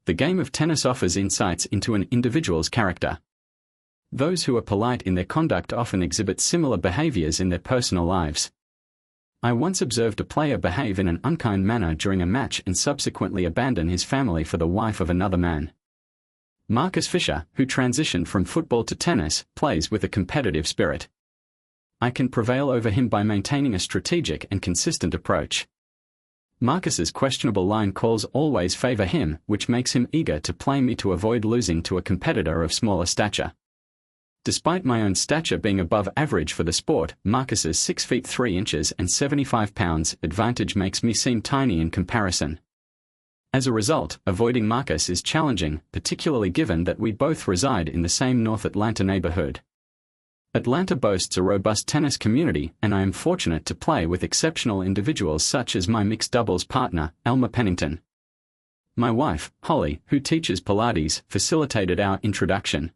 The game of tennis offers insights into an individual's character. Those who are polite in their conduct often exhibit similar behaviors in their personal lives. I once observed a player behave in an unkind manner during a match and subsequently abandon his family for the wife of another man. Marcus Fisher, who transitioned from football to tennis, plays with a competitive spirit. I can prevail over him by maintaining a strategic and consistent approach. Marcus's questionable line calls always favor him, which makes him eager to play me to avoid losing to a competitor of smaller stature. Despite my own stature being above average for the sport, Marcus's 6 feet 3 inches and 75 pounds advantage makes me seem tiny in comparison. As a result, avoiding Marcus is challenging, particularly given that we both reside in the same North Atlanta neighborhood. Atlanta boasts a robust tennis community, and I am fortunate to play with exceptional individuals such as my mixed doubles partner, Elmer Pennington. My wife, Holly, who teaches Pilates, facilitated our introduction.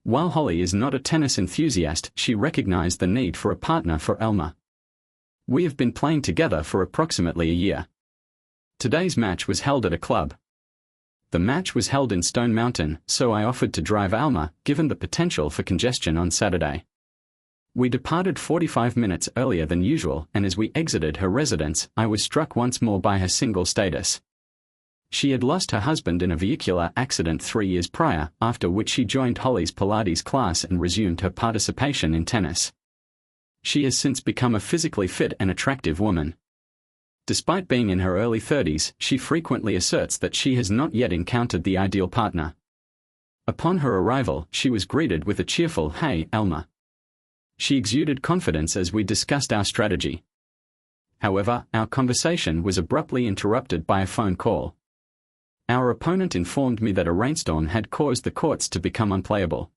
While Holly is not a tennis enthusiast, she recognized the need for a partner for Elmer. We have been playing together for approximately a year. Today's match was held at a club. The match was held in Stone Mountain, so I offered to drive Alma, given the potential for congestion on Saturday. We departed 45 minutes earlier than usual, and as we exited her residence, I was struck once more by her single status. She had lost her husband in a vehicular accident 3 years prior, after which she joined Holly's Pilates class and resumed her participation in tennis. She has since become a physically fit and attractive woman. Despite being in her early 30s, she frequently asserts that she has not yet encountered the ideal partner. Upon her arrival, she was greeted with a cheerful "Hey, Elmer." She exuded confidence as we discussed our strategy. However, our conversation was abruptly interrupted by a phone call. Our opponent informed me that a rainstorm had caused the courts to become unplayable.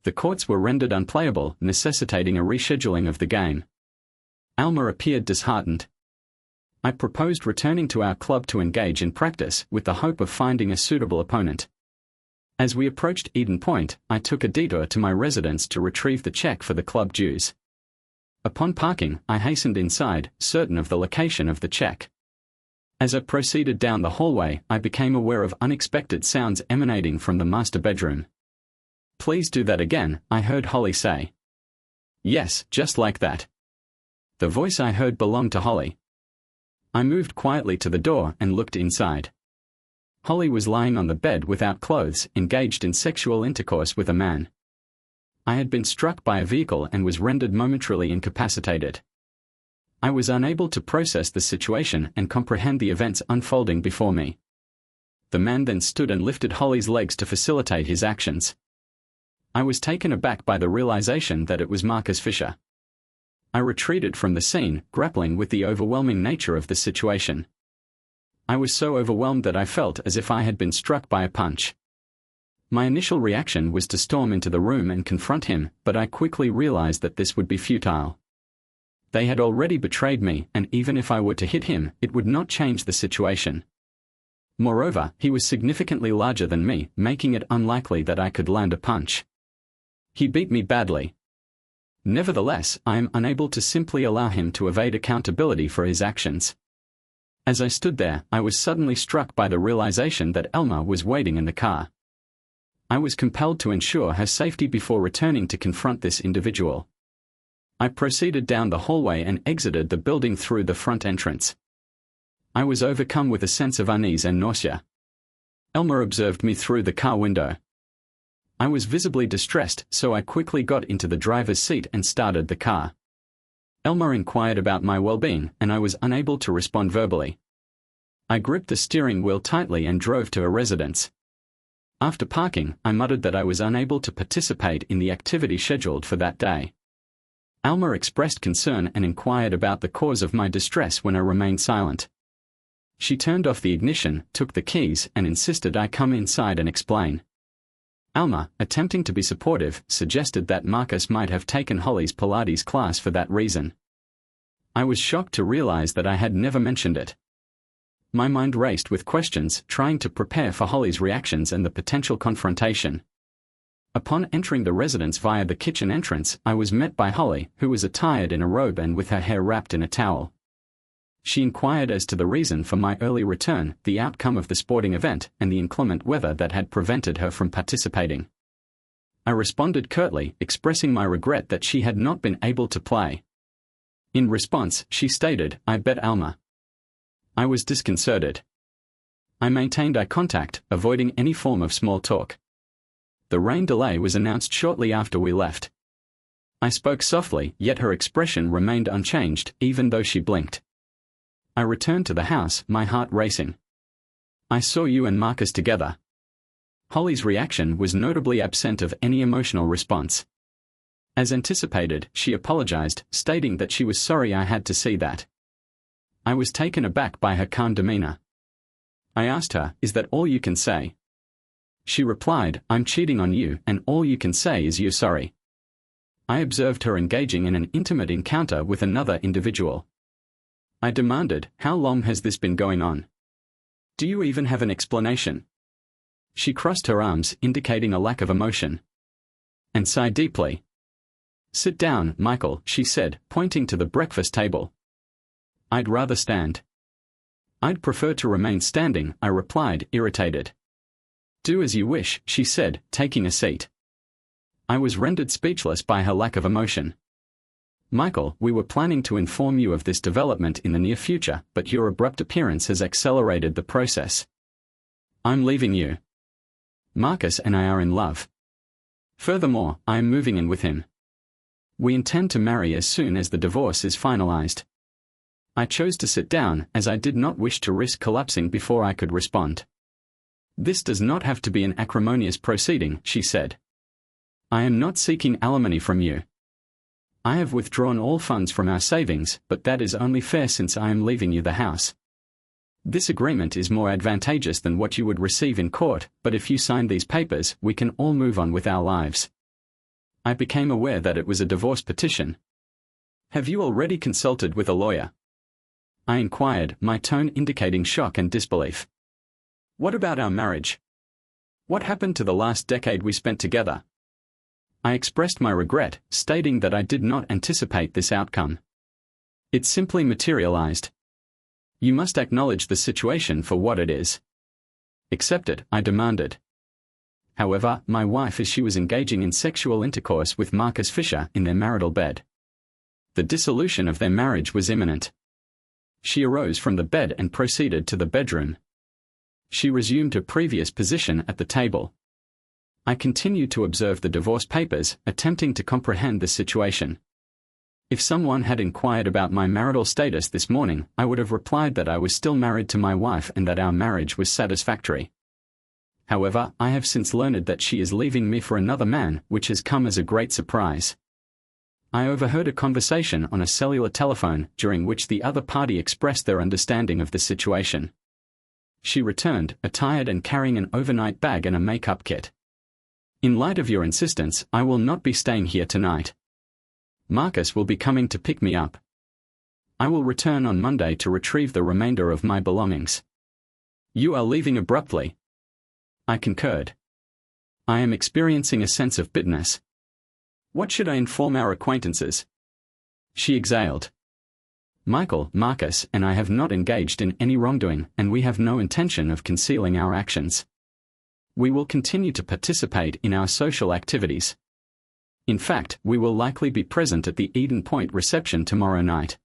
The courts were rendered unplayable, necessitating a rescheduling of the game. Elmer appeared disheartened. I proposed returning to our club to engage in practice, with the hope of finding a suitable opponent. As we approached Eden Point, I took a detour to my residence to retrieve the check for the club dues. Upon parking, I hastened inside, certain of the location of the check. As I proceeded down the hallway, I became aware of unexpected sounds emanating from the master bedroom. "Please do that again," I heard Holly say. Yes, just like that. The voice I heard belonged to Holly. I moved quietly to the door and looked inside. Holly was lying on the bed without clothes, engaged in sexual intercourse with a man. I had been struck by a vehicle and was rendered momentarily incapacitated. I was unable to process the situation and comprehend the events unfolding before me. The man then stood and lifted Holly's legs to facilitate his actions. I was taken aback by the realization that it was Marcus Fisher. I retreated from the scene, grappling with the overwhelming nature of the situation. I was so overwhelmed that I felt as if I had been struck by a punch. My initial reaction was to storm into the room and confront him, but I quickly realized that this would be futile. They had already betrayed me, and even if I were to hit him, it would not change the situation. Moreover, he was significantly larger than me, making it unlikely that I could land a punch. He beat me badly. Nevertheless, I am unable to simply allow him to evade accountability for his actions. As I stood there, I was suddenly struck by the realization that Elma was waiting in the car. I was compelled to ensure her safety before returning to confront this individual. I proceeded down the hallway and exited the building through the front entrance. I was overcome with a sense of unease and nausea. Elma observed me through the car window. I was visibly distressed, so I quickly got into the driver's seat and started the car. Elma inquired about my well-being, and I was unable to respond verbally. I gripped the steering wheel tightly and drove to her residence. After parking, I muttered that I was unable to participate in the activity scheduled for that day. Elma expressed concern and inquired about the cause of my distress when I remained silent. She turned off the ignition, took the keys, and insisted I come inside and explain. Alma, attempting to be supportive, suggested that Marcus might have taken Holly's Pilates class for that reason. I was shocked to realize that I had never mentioned it. My mind raced with questions, trying to prepare for Holly's reactions and the potential confrontation. Upon entering the residence via the kitchen entrance, I was met by Holly, who was attired in a robe and with her hair wrapped in a towel. She inquired as to the reason for my early return, the outcome of the sporting event, and the inclement weather that had prevented her from participating. I responded curtly, expressing my regret that she had not been able to play. In response, she stated, "I bet Alma." I was disconcerted. I maintained eye contact, avoiding any form of small talk. The rain delay was announced shortly after we left. I spoke softly, yet her expression remained unchanged, even though she blinked. I returned to the house, my heart racing. "I saw you and Marcus together." Holly's reaction was notably absent of any emotional response. As anticipated, she apologized, stating that she was sorry I had to see that. I was taken aback by her calm demeanor. I asked her, "Is that all you can say?" She replied, "I'm cheating on you, and all you can say is you're sorry." I observed her engaging in an intimate encounter with another individual. I demanded, "How long has this been going on? Do you even have an explanation?" She crossed her arms, indicating a lack of emotion, and sighed deeply. "Sit down, Michael," she said, pointing to the breakfast table. "I'd rather stand." "I'd prefer to remain standing," I replied, irritated. "Do as you wish," she said, taking a seat. I was rendered speechless by her lack of emotion. "Michael, we were planning to inform you of this development in the near future, but your abrupt appearance has accelerated the process. I'm leaving you. Marcus and I are in love. Furthermore, I am moving in with him. We intend to marry as soon as the divorce is finalized." I chose to sit down, as I did not wish to risk collapsing before I could respond. "This does not have to be an acrimonious proceeding," she said. "I am not seeking alimony from you. I have withdrawn all funds from our savings, but that is only fair since I am leaving you the house. This agreement is more advantageous than what you would receive in court, but if you sign these papers, we can all move on with our lives." I became aware that it was a divorce petition. "Have you already consulted with a lawyer?" I inquired, my tone indicating shock and disbelief. "What about our marriage? What happened to the last decade we spent together?" I expressed my regret, stating that I did not anticipate this outcome. "It simply materialized. You must acknowledge the situation for what it is. Accept it," I demanded. However, my wife, as she was engaging in sexual intercourse with Marcus Fisher in their marital bed. The dissolution of their marriage was imminent. She arose from the bed and proceeded to the bedroom. She resumed her previous position at the table. I continued to observe the divorce papers, attempting to comprehend the situation. If someone had inquired about my marital status this morning, I would have replied that I was still married to my wife and that our marriage was satisfactory. However, I have since learned that she is leaving me for another man, which has come as a great surprise. I overheard a conversation on a cellular telephone, during which the other party expressed their understanding of the situation. She returned, attired and carrying an overnight bag and a makeup kit. "In light of your insistence, I will not be staying here tonight. Marcus will be coming to pick me up. I will return on Monday to retrieve the remainder of my belongings." "You are leaving abruptly." I concurred. "I am experiencing a sense of bitterness. What should I inform our acquaintances?" She exhaled. "Michael, Marcus, and I have not engaged in any wrongdoing, and we have no intention of concealing our actions. We will continue to participate in our social activities. In fact, we will likely be present at the Eden Point reception tomorrow night.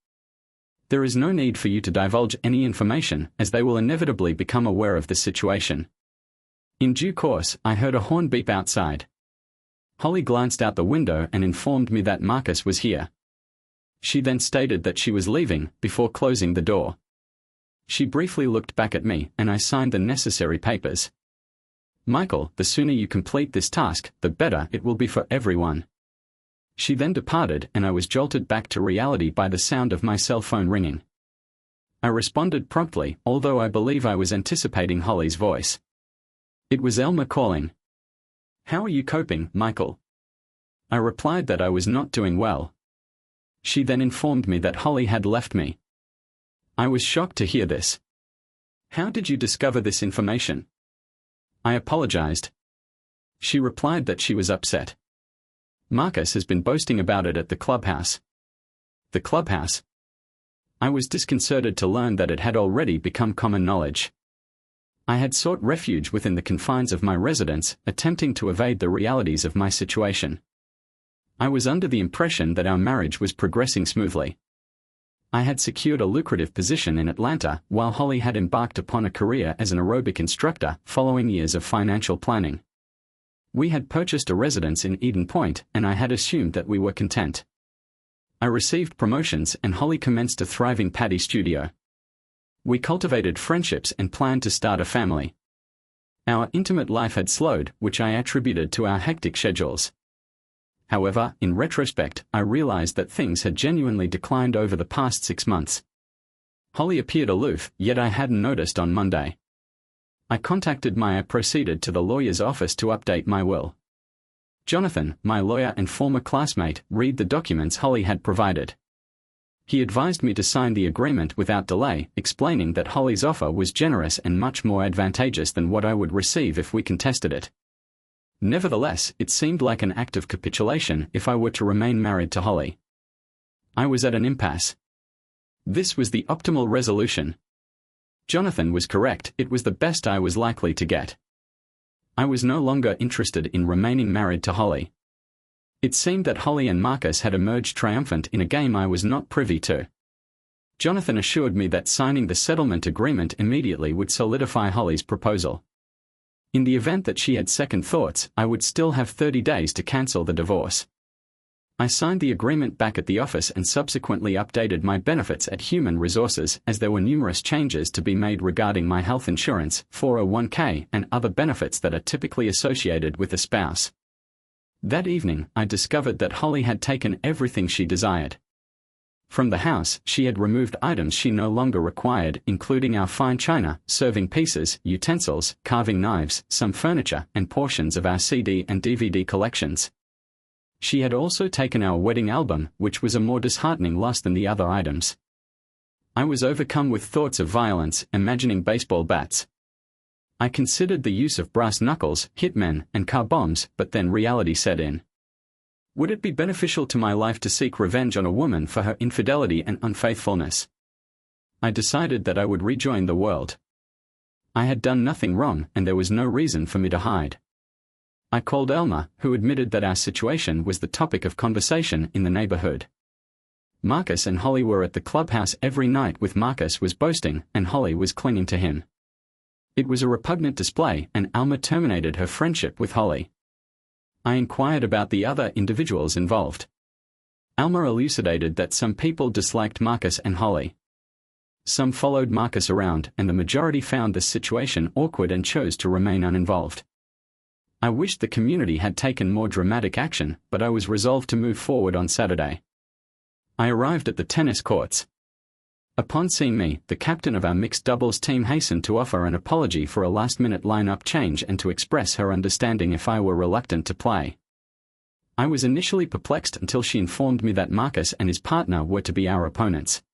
There is no need for you to divulge any information, as they will inevitably become aware of the situation." In due course, I heard a horn beep outside. Holly glanced out the window and informed me that Marcus was here. She then stated that she was leaving, before closing the door. She briefly looked back at me, and I signed the necessary papers. "Michael, the sooner you complete this task, the better it will be for everyone." She then departed, and I was jolted back to reality by the sound of my cell phone ringing. I responded promptly, although I believe I was anticipating Holly's voice. It was Elma calling. "How are you coping, Michael?" I replied that I was not doing well. She then informed me that Holly had left me. I was shocked to hear this. "How did you discover this information?" I apologized. She replied that she was upset. "Marcus has been boasting about it at the clubhouse." "The clubhouse?" I was disconcerted to learn that it had already become common knowledge. I had sought refuge within the confines of my residence, attempting to evade the realities of my situation. I was under the impression that our marriage was progressing smoothly. I had secured a lucrative position in Atlanta, while Holly had embarked upon a career as an aerobic instructor following years of financial planning. We had purchased a residence in Eden Point, and I had assumed that we were content. I received promotions, and Holly commenced a thriving patty studio. We cultivated friendships and planned to start a family. Our intimate life had slowed, which I attributed to our hectic schedules. However, in retrospect, I realized that things had genuinely declined over the past 6 months. Holly appeared aloof, yet I hadn't noticed on Monday. I proceeded to the lawyer's office to update my will. Jonathan, my lawyer and former classmate, read the documents Holly had provided. He advised me to sign the agreement without delay, explaining that Holly's offer was generous and much more advantageous than what I would receive if we contested it. Nevertheless, it seemed like an act of capitulation if I were to remain married to Holly. I was at an impasse. This was the optimal resolution. Jonathan was correct, it was the best I was likely to get. I was no longer interested in remaining married to Holly. It seemed that Holly and Marcus had emerged triumphant in a game I was not privy to. Jonathan assured me that signing the settlement agreement immediately would solidify Holly's proposal. In the event that she had second thoughts, I would still have 30 days to cancel the divorce. I signed the agreement back at the office and subsequently updated my benefits at Human Resources, as there were numerous changes to be made regarding my health insurance, 401k, and other benefits that are typically associated with a spouse. That evening, I discovered that Holly had taken everything she desired. From the house, she had removed items she no longer required, including our fine china, serving pieces, utensils, carving knives, some furniture, and portions of our CD and DVD collections. She had also taken our wedding album, which was a more disheartening loss than the other items. I was overcome with thoughts of violence, imagining baseball bats. I considered the use of brass knuckles, hitmen, and car bombs, but then reality set in. Would it be beneficial to my life to seek revenge on a woman for her infidelity and unfaithfulness? I decided that I would rejoin the world. I had done nothing wrong, and there was no reason for me to hide. I called Elmer, who admitted that our situation was the topic of conversation in the neighborhood. Marcus and Holly were at the clubhouse every night, with Marcus was boasting, and Holly was clinging to him. It was a repugnant display, and Alma terminated her friendship with Holly. I inquired about the other individuals involved. Alma elucidated that some people disliked Marcus and Holly. Some followed Marcus around, and the majority found this situation awkward and chose to remain uninvolved. I wished the community had taken more dramatic action, but I was resolved to move forward on Saturday. I arrived at the tennis courts. Upon seeing me, the captain of our mixed doubles team hastened to offer an apology for a last-minute lineup change and to express her understanding if I were reluctant to play. I was initially perplexed until she informed me that Marcus and his partner were to be our opponents.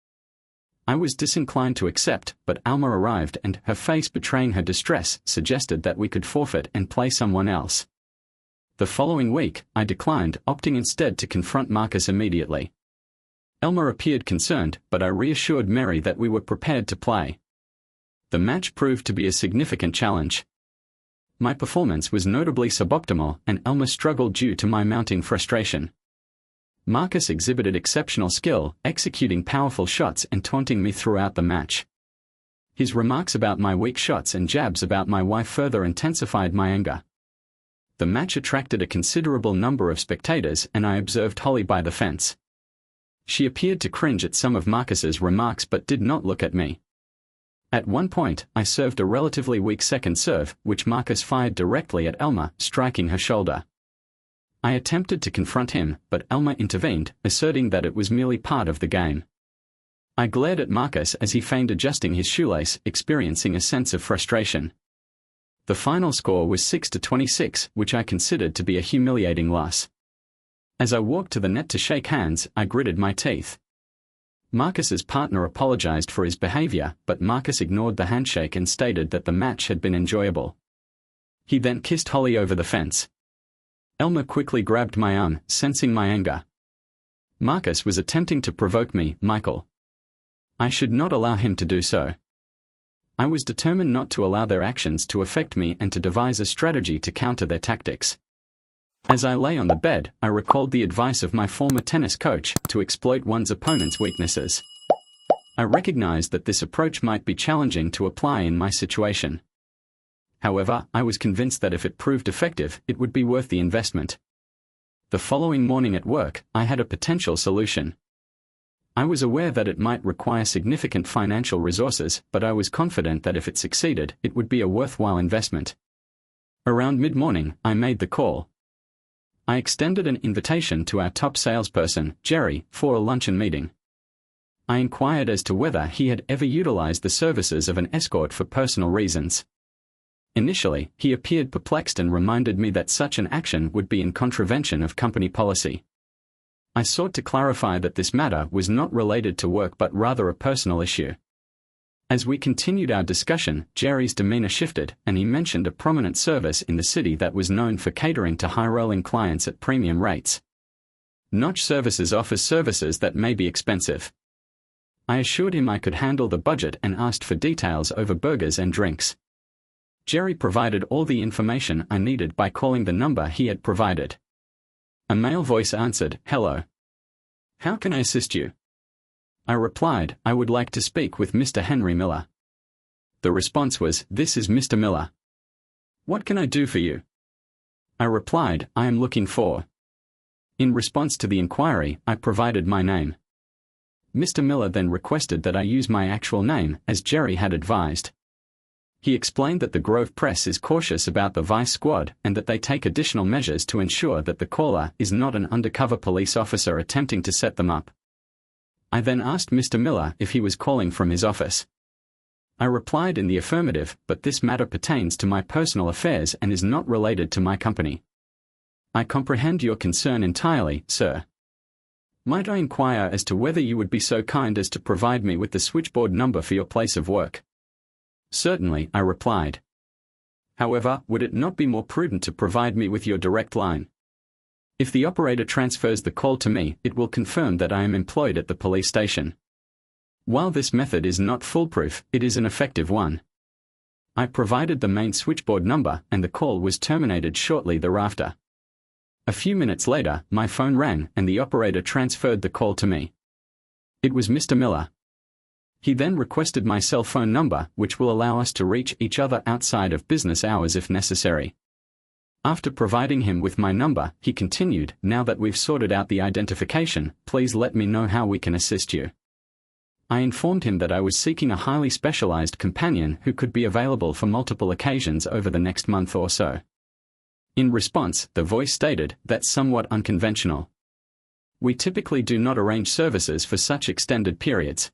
I was disinclined to accept, but Alma arrived and, her face betraying her distress, suggested that we could forfeit and play someone else. The following week, I declined, opting instead to confront Marcus immediately. Elma appeared concerned, but I reassured Mary that we were prepared to play. The match proved to be a significant challenge. My performance was notably suboptimal, and Elma struggled due to my mounting frustration. Marcus exhibited exceptional skill, executing powerful shots and taunting me throughout the match. His remarks about my weak shots and jabs about my wife further intensified my anger. The match attracted a considerable number of spectators, and I observed Holly by the fence. She appeared to cringe at some of Marcus's remarks but did not look at me. At one point, I served a relatively weak second serve, which Marcus fired directly at Elma, striking her shoulder. I attempted to confront him, but Elma intervened, asserting that it was merely part of the game. I glared at Marcus as he feigned adjusting his shoelace, experiencing a sense of frustration. The final score was 6-26, which I considered to be a humiliating loss. As I walked to the net to shake hands, I gritted my teeth. Marcus's partner apologized for his behavior, but Marcus ignored the handshake and stated that the match had been enjoyable. He then kissed Holly over the fence. Elma quickly grabbed my arm, sensing my anger. Marcus was attempting to provoke me, Michael. I should not allow him to do so. I was determined not to allow their actions to affect me and to devise a strategy to counter their tactics. As I lay on the bed, I recalled the advice of my former tennis coach to exploit one's opponent's weaknesses. I recognized that this approach might be challenging to apply in my situation. However, I was convinced that if it proved effective, it would be worth the investment. The following morning at work, I had a potential solution. I was aware that it might require significant financial resources, but I was confident that if it succeeded, it would be a worthwhile investment. Around mid-morning, I made the call. I extended an invitation to our top salesperson, Jerry, for a luncheon meeting. I inquired as to whether he had ever utilized the services of an escort for personal reasons. Initially, he appeared perplexed and reminded me that such an action would be in contravention of company policy. I sought to clarify that this matter was not related to work but rather a personal issue. As we continued our discussion, Jerry's demeanor shifted, and he mentioned a prominent service in the city that was known for catering to high-rolling clients at premium rates. Notch Services offers services that may be expensive. I assured him I could handle the budget and asked for details over burgers and drinks. Jerry provided all the information I needed by calling the number he had provided. A male voice answered, "Hello. How can I assist you?" I replied, "I would like to speak with Mr. Henry Miller." The response was, "This is Mr. Miller. What can I do for you?" I replied, "I am looking for." In response to the inquiry, I provided my name. Mr. Miller then requested that I use my actual name, as Jerry had advised. He explained that the Grove Press is cautious about the Vice Squad and that they take additional measures to ensure that the caller is not an undercover police officer attempting to set them up. I then asked Mr. Miller if he was calling from his office. I replied in the affirmative, but this matter pertains to my personal affairs and is not related to my company. I comprehend your concern entirely, sir. Might I inquire as to whether you would be so kind as to provide me with the switchboard number for your place of work? Certainly, I replied. However, would it not be more prudent to provide me with your direct line? If the operator transfers the call to me, it will confirm that I am employed at the police station. While this method is not foolproof, it is an effective one. I provided the main switchboard number, and the call was terminated shortly thereafter. A few minutes later, my phone rang, and the operator transferred the call to me. It was Mr. Miller. He then requested my cell phone number, which will allow us to reach each other outside of business hours if necessary. After providing him with my number, he continued, "Now that we've sorted out the identification, please let me know how we can assist you." I informed him that I was seeking a highly specialized companion who could be available for multiple occasions over the next month or so. In response, the voice stated, "That's somewhat unconventional. We typically do not arrange services for such extended periods.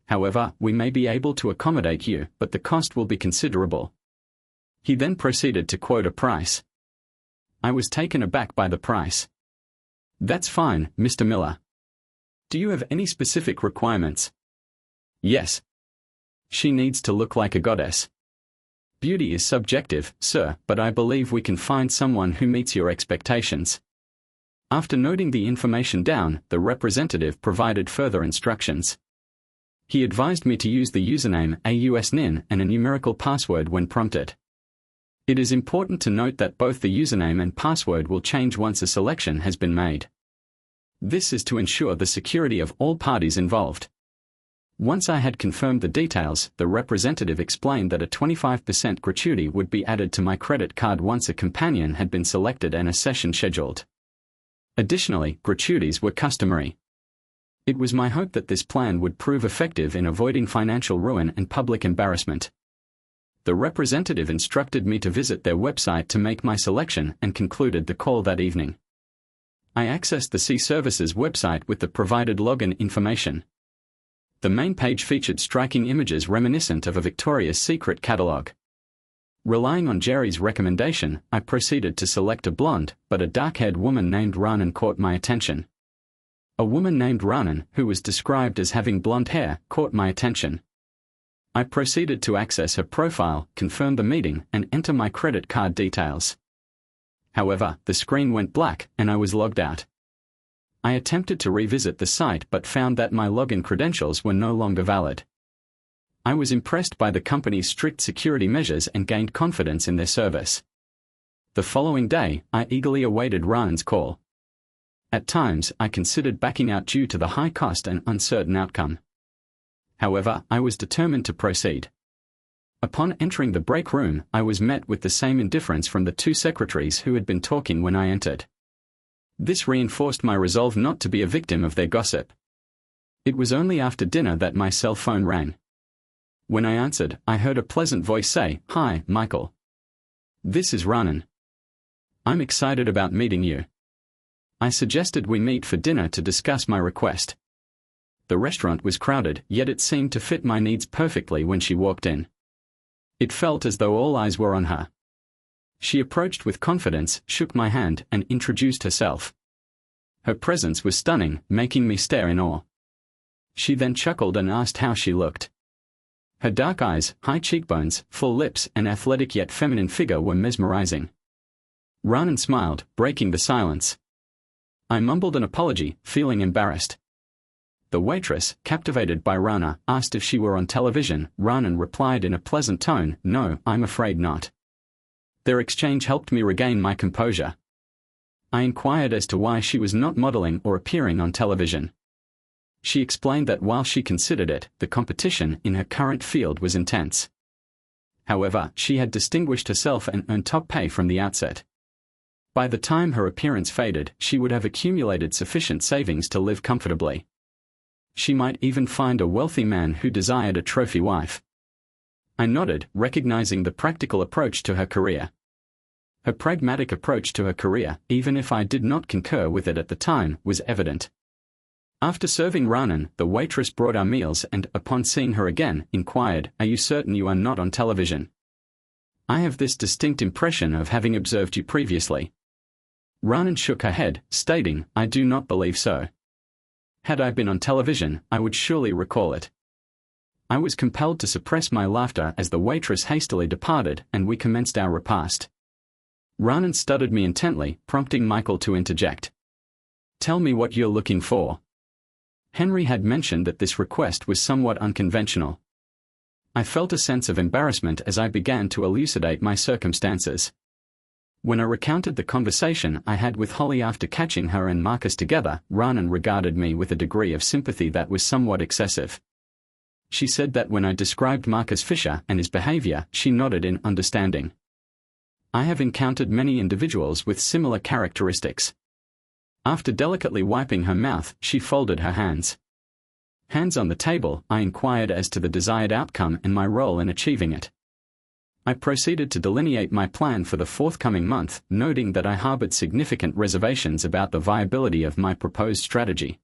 However, we may be able to accommodate you, but the cost will be considerable." He then proceeded to quote a price. I was taken aback by the price. "That's fine, Mr. Miller. Do you have any specific requirements?" "Yes. She needs to look like a goddess. Beauty is subjective, sir, but I believe we can find someone who meets your expectations." After noting the information down, the representative provided further instructions. He advised me to use the username AUSNIN and a numerical password when prompted. It is important to note that both the username and password will change once a selection has been made. This is to ensure the security of all parties involved. Once I had confirmed the details, the representative explained that a 25% gratuity would be added to my credit card once a companion had been selected and a session scheduled. Additionally, gratuities were customary. It was my hope that this plan would prove effective in avoiding financial ruin and public embarrassment. The representative instructed me to visit their website to make my selection and concluded the call that evening. I accessed the C Services website with the provided login information. The main page featured striking images reminiscent of a Victoria's Secret catalog. Relying on Jerry's recommendation, I proceeded to select a blonde, but a dark-haired woman named Ranan caught my attention. A woman named Ranan, who was described as having blonde hair, caught my attention. I proceeded to access her profile, confirm the meeting, and enter my credit card details. However, the screen went black, and I was logged out. I attempted to revisit the site but found that my login credentials were no longer valid. I was impressed by the company's strict security measures and gained confidence in their service. The following day, I eagerly awaited Ryan's call. At times, I considered backing out due to the high cost and uncertain outcome. However, I was determined to proceed. Upon entering the break room, I was met with the same indifference from the two secretaries who had been talking when I entered. This reinforced my resolve not to be a victim of their gossip. It was only after dinner that my cell phone rang. When I answered, I heard a pleasant voice say, "Hi, Michael. This is Ryan. I'm excited about meeting you." I suggested we meet for dinner to discuss my request. The restaurant was crowded, yet it seemed to fit my needs perfectly when she walked in. It felt as though all eyes were on her. She approached with confidence, shook my hand, and introduced herself. Her presence was stunning, making me stare in awe. She then chuckled and asked how she looked. Her dark eyes, high cheekbones, full lips, and athletic yet feminine figure were mesmerizing. Ryan smiled, breaking the silence. I mumbled an apology, feeling embarrassed. The waitress, captivated by Rana, asked if she were on television. Ryan replied in a pleasant tone, "No, I'm afraid not." Their exchange helped me regain my composure. I inquired as to why she was not modeling or appearing on television. She explained that while she considered it, the competition in her current field was intense. However, she had distinguished herself and earned top pay from the outset. By the time her appearance faded, she would have accumulated sufficient savings to live comfortably. She might even find a wealthy man who desired a trophy wife. I nodded, recognizing the practical approach to her career. Her pragmatic approach to her career, even if I did not concur with it at the time, was evident. After serving Ryan, the waitress brought our meals and, upon seeing her again, inquired, "Are you certain you are not on television? I have this distinct impression of having observed you previously." Ryan shook her head, stating, "I do not believe so. Had I been on television, I would surely recall it." I was compelled to suppress my laughter as the waitress hastily departed and we commenced our repast. Ryan studied me intently, prompting Michael to interject. "Tell me what you're looking for." Henry had mentioned that this request was somewhat unconventional. I felt a sense of embarrassment as I began to elucidate my circumstances. When I recounted the conversation I had with Holly after catching her and Marcus together, Ryan regarded me with a degree of sympathy that was somewhat excessive. She said that when I described Marcus Fisher and his behavior, she nodded in understanding. I have encountered many individuals with similar characteristics. After delicately wiping her mouth, she folded her hands. Hands on the table, I inquired as to the desired outcome and my role in achieving it. I proceeded to delineate my plan for the forthcoming month, noting that I harbored significant reservations about the viability of my proposed strategy.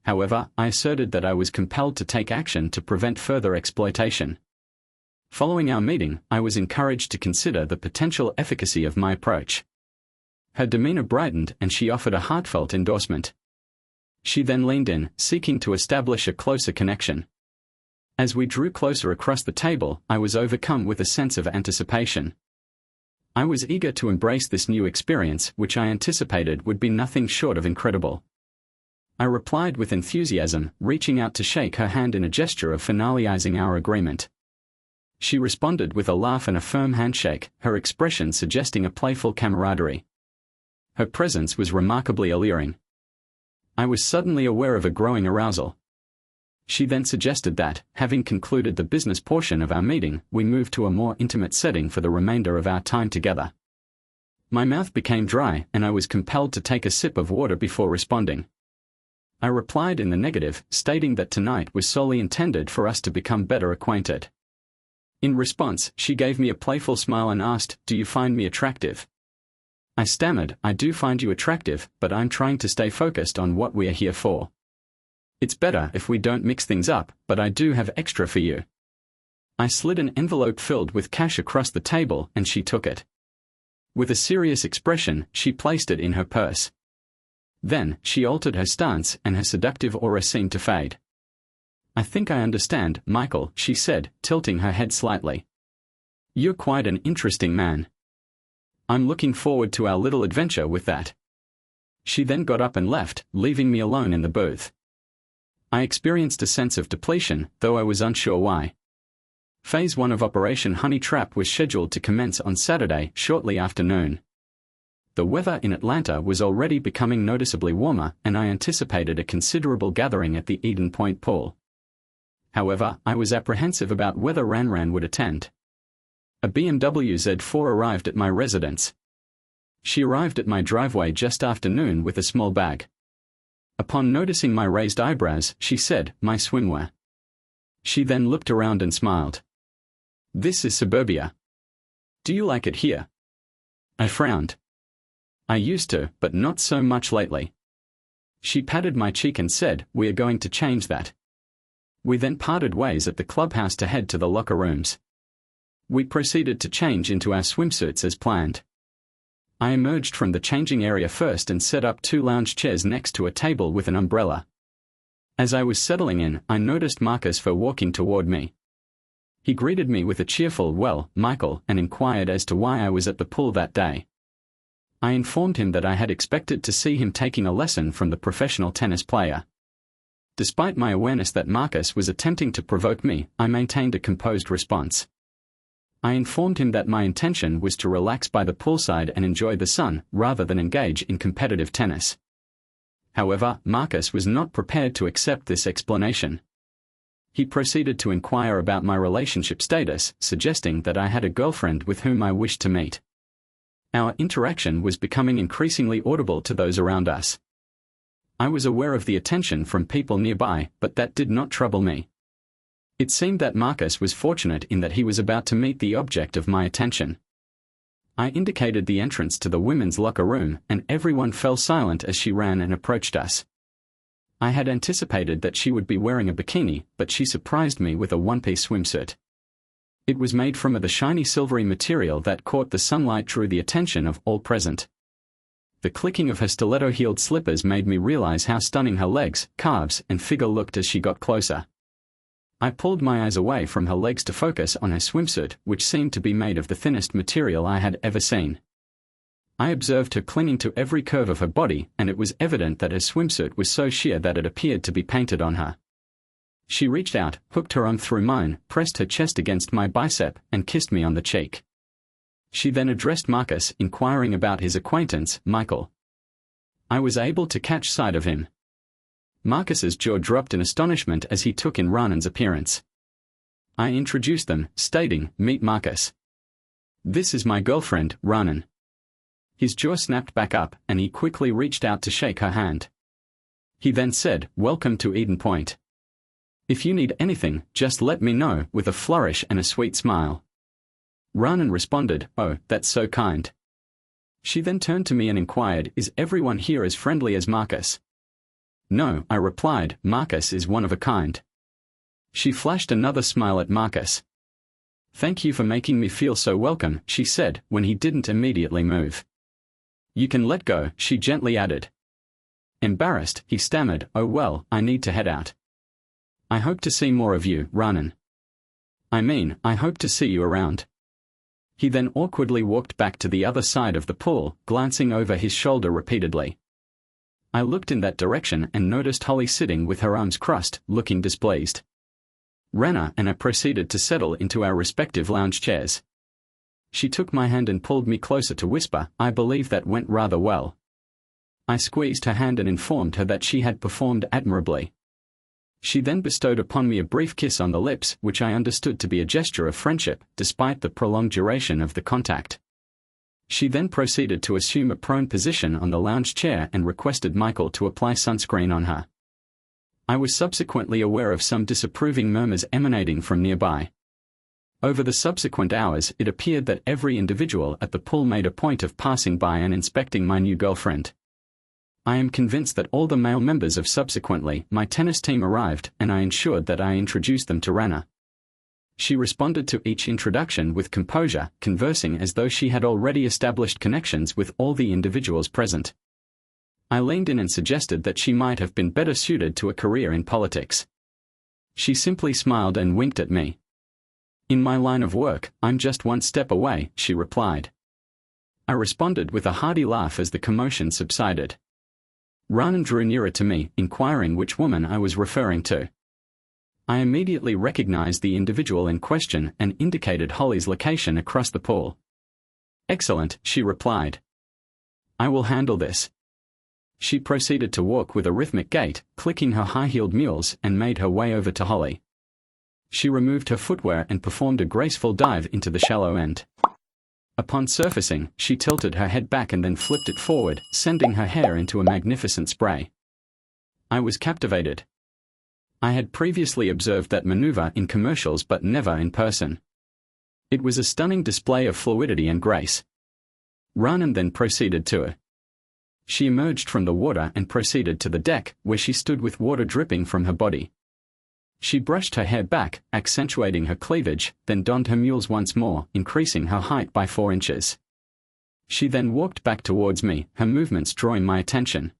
However, I asserted that I was compelled to take action to prevent further exploitation. Following our meeting, I was encouraged to consider the potential efficacy of my approach. Her demeanor brightened and she offered a heartfelt endorsement. She then leaned in, seeking to establish a closer connection. As we drew closer across the table, I was overcome with a sense of anticipation. I was eager to embrace this new experience, which I anticipated would be nothing short of incredible. I replied with enthusiasm, reaching out to shake her hand in a gesture of finalizing our agreement. She responded with a laugh and a firm handshake, her expression suggesting a playful camaraderie. Her presence was remarkably alluring. I was suddenly aware of a growing arousal. She then suggested that, having concluded the business portion of our meeting, we move to a more intimate setting for the remainder of our time together. My mouth became dry and I was compelled to take a sip of water before responding. I replied in the negative, stating that tonight was solely intended for us to become better acquainted. In response, she gave me a playful smile and asked, "Do you find me attractive?" I stammered, "I do find you attractive, but I'm trying to stay focused on what we are here for. It's better if we don't mix things up, but I do have extra for you." I slid an envelope filled with cash across the table and she took it. With a serious expression, she placed it in her purse. Then, she altered her stance and her seductive aura seemed to fade. "I think I understand, Michael," she said, tilting her head slightly. "You're quite an interesting man. I'm looking forward to our little adventure with that." She then got up and left, leaving me alone in the booth. I experienced a sense of depletion, though I was unsure why. Phase 1 of Operation Honey Trap was scheduled to commence on Saturday, shortly after noon. The weather in Atlanta was already becoming noticeably warmer, and I anticipated a considerable gathering at the Eden Point pool. However, I was apprehensive about whether Ran would attend. A BMW Z4 arrived at my residence. She arrived at my driveway just after noon with a small bag. Upon noticing my raised eyebrows, she said, "My swimwear." She then looked around and smiled. "This is suburbia. Do you like it here?" I frowned. "I used to, but not so much lately." She patted my cheek and said, "We are going to change that." We then parted ways at the clubhouse to head to the locker rooms. We proceeded to change into our swimsuits as planned. I emerged from the changing area first and set up 2 lounge chairs next to a table with an umbrella. As I was settling in, I noticed Marcus walking toward me. He greeted me with a cheerful, "Well, Michael," and inquired as to why I was at the pool that day. I informed him that I had expected to see him taking a lesson from the professional tennis player. Despite my awareness that Marcus was attempting to provoke me, I maintained a composed response. I informed him that my intention was to relax by the poolside and enjoy the sun, rather than engage in competitive tennis. However, Marcus was not prepared to accept this explanation. He proceeded to inquire about my relationship status, suggesting that I had a girlfriend with whom I wished to meet. Our interaction was becoming increasingly audible to those around us. I was aware of the attention from people nearby, but that did not trouble me. It seemed that Marcus was fortunate in that he was about to meet the object of my attention. I indicated the entrance to the women's locker room, and everyone fell silent as she ran and approached us. I had anticipated that she would be wearing a bikini, but she surprised me with a one-piece swimsuit. It was made from the shiny silvery material that caught the sunlight, drew the attention of all present. The clicking of her stiletto-heeled slippers made me realize how stunning her legs, calves, and figure looked as she got closer. I pulled my eyes away from her legs to focus on her swimsuit, which seemed to be made of the thinnest material I had ever seen. I observed her clinging to every curve of her body, and it was evident that her swimsuit was so sheer that it appeared to be painted on her. She reached out, hooked her arm through mine, pressed her chest against my bicep, and kissed me on the cheek. She then addressed Marcus, inquiring about his acquaintance, Michael. I was able to catch sight of him. Marcus's jaw dropped in astonishment as he took in Ranan's appearance. I introduced them, stating, "Meet Marcus. This is my girlfriend, Ranan." His jaw snapped back up, and he quickly reached out to shake her hand. He then said, "Welcome to Eden Point. If you need anything, just let me know," with a flourish and a sweet smile. Ranan responded, "Oh, that's so kind." She then turned to me and inquired, "Is everyone here as friendly as Marcus?" "No," I replied, "Marcus is one of a kind." She flashed another smile at Marcus. "Thank you for making me feel so welcome," she said, when he didn't immediately move. "You can let go," she gently added. Embarrassed, he stammered, "Oh well, I need to head out." "I hope to see more of you, Ranan. I hope to see you around." He then awkwardly walked back to the other side of the pool, glancing over his shoulder repeatedly. I looked in that direction and noticed Holly sitting with her arms crossed, looking displeased. Rana and I proceeded to settle into our respective lounge chairs. She took my hand and pulled me closer to whisper, "I believe that went rather well." I squeezed her hand and informed her that she had performed admirably. She then bestowed upon me a brief kiss on the lips, which I understood to be a gesture of friendship, despite the prolonged duration of the contact. She then proceeded to assume a prone position on the lounge chair and requested Michael to apply sunscreen on her. I was subsequently aware of some disapproving murmurs emanating from nearby. Over the subsequent hours, it appeared that every individual at the pool made a point of passing by and inspecting my new girlfriend. I am convinced that all the male members of subsequently my tennis team arrived, and I ensured that I introduced them to Rana. She responded to each introduction with composure, conversing as though she had already established connections with all the individuals present. I leaned in and suggested that she might have been better suited to a career in politics. She simply smiled and winked at me. "In my line of work, I'm just one step away," she replied. I responded with a hearty laugh as the commotion subsided. Rhiannon drew nearer to me, inquiring which woman I was referring to. I immediately recognized the individual in question and indicated Holly's location across the pool. "Excellent," she replied. "I will handle this." She proceeded to walk with a rhythmic gait, clicking her high-heeled mules, and made her way over to Holly. She removed her footwear and performed a graceful dive into the shallow end. Upon surfacing, she tilted her head back and then flipped it forward, sending her hair into a magnificent spray. I was captivated. I had previously observed that maneuver in commercials but never in person. It was a stunning display of fluidity and grace. Rhiannon then proceeded to it. She emerged from the water and proceeded to the deck, where she stood with water dripping from her body. She brushed her hair back, accentuating her cleavage, then donned her mules once more, increasing her height by 4 inches. She then walked back towards me, her movements drawing my attention.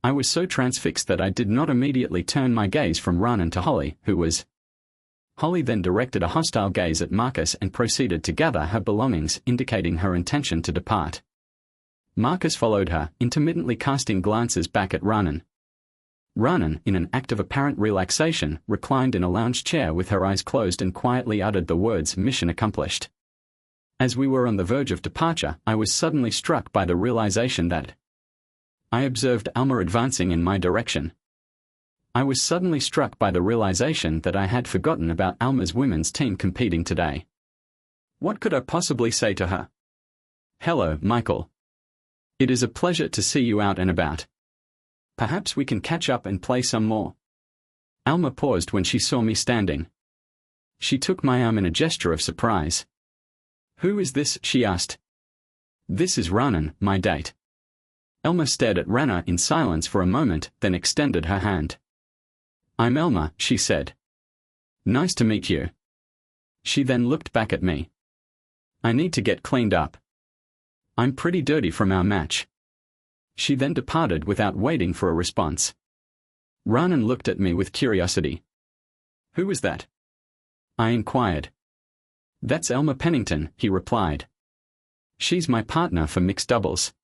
I was so transfixed that I did not immediately turn my gaze from Rhiannon to Holly, who was. Holly then directed a hostile gaze at Marcus and proceeded to gather her belongings, indicating her intention to depart. Marcus followed her, intermittently casting glances back at Rhiannon. Rhiannon, in an act of apparent relaxation, reclined in a lounge chair with her eyes closed and quietly uttered the words "mission accomplished." As we were on the verge of departure, I was suddenly struck by the realization that I observed Alma advancing in my direction. I was suddenly struck by the realization that I had forgotten about Alma's women's team competing today. What could I possibly say to her? "Hello, Michael. It is a pleasure to see you out and about. Perhaps we can catch up and play some more." Alma paused when she saw me standing. She took my arm in a gesture of surprise. "Who is this?" she asked. "This is Rhiannon, my date." Elma stared at Rana in silence for a moment, then extended her hand. "I'm Elma," she said. "Nice to meet you." She then looked back at me. "I need to get cleaned up. I'm pretty dirty from our match." She then departed without waiting for a response. Rhiannon looked at me with curiosity. "Who was that?" I inquired. "That's Elma Pennington," he replied. "She's my partner for mixed doubles."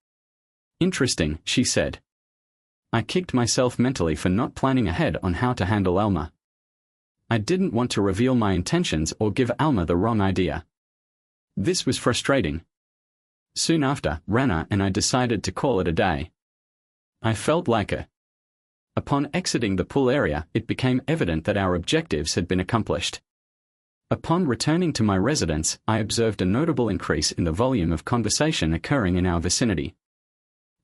"Interesting," she said. I kicked myself mentally for not planning ahead on how to handle Elma. I didn't want to reveal my intentions or give Alma the wrong idea. This was frustrating. Soon after, Rana and I decided to call it a day. I felt like a. Upon exiting the pool area, it became evident that our objectives had been accomplished. Upon returning to my residence, I observed a notable increase in the volume of conversation occurring in our vicinity.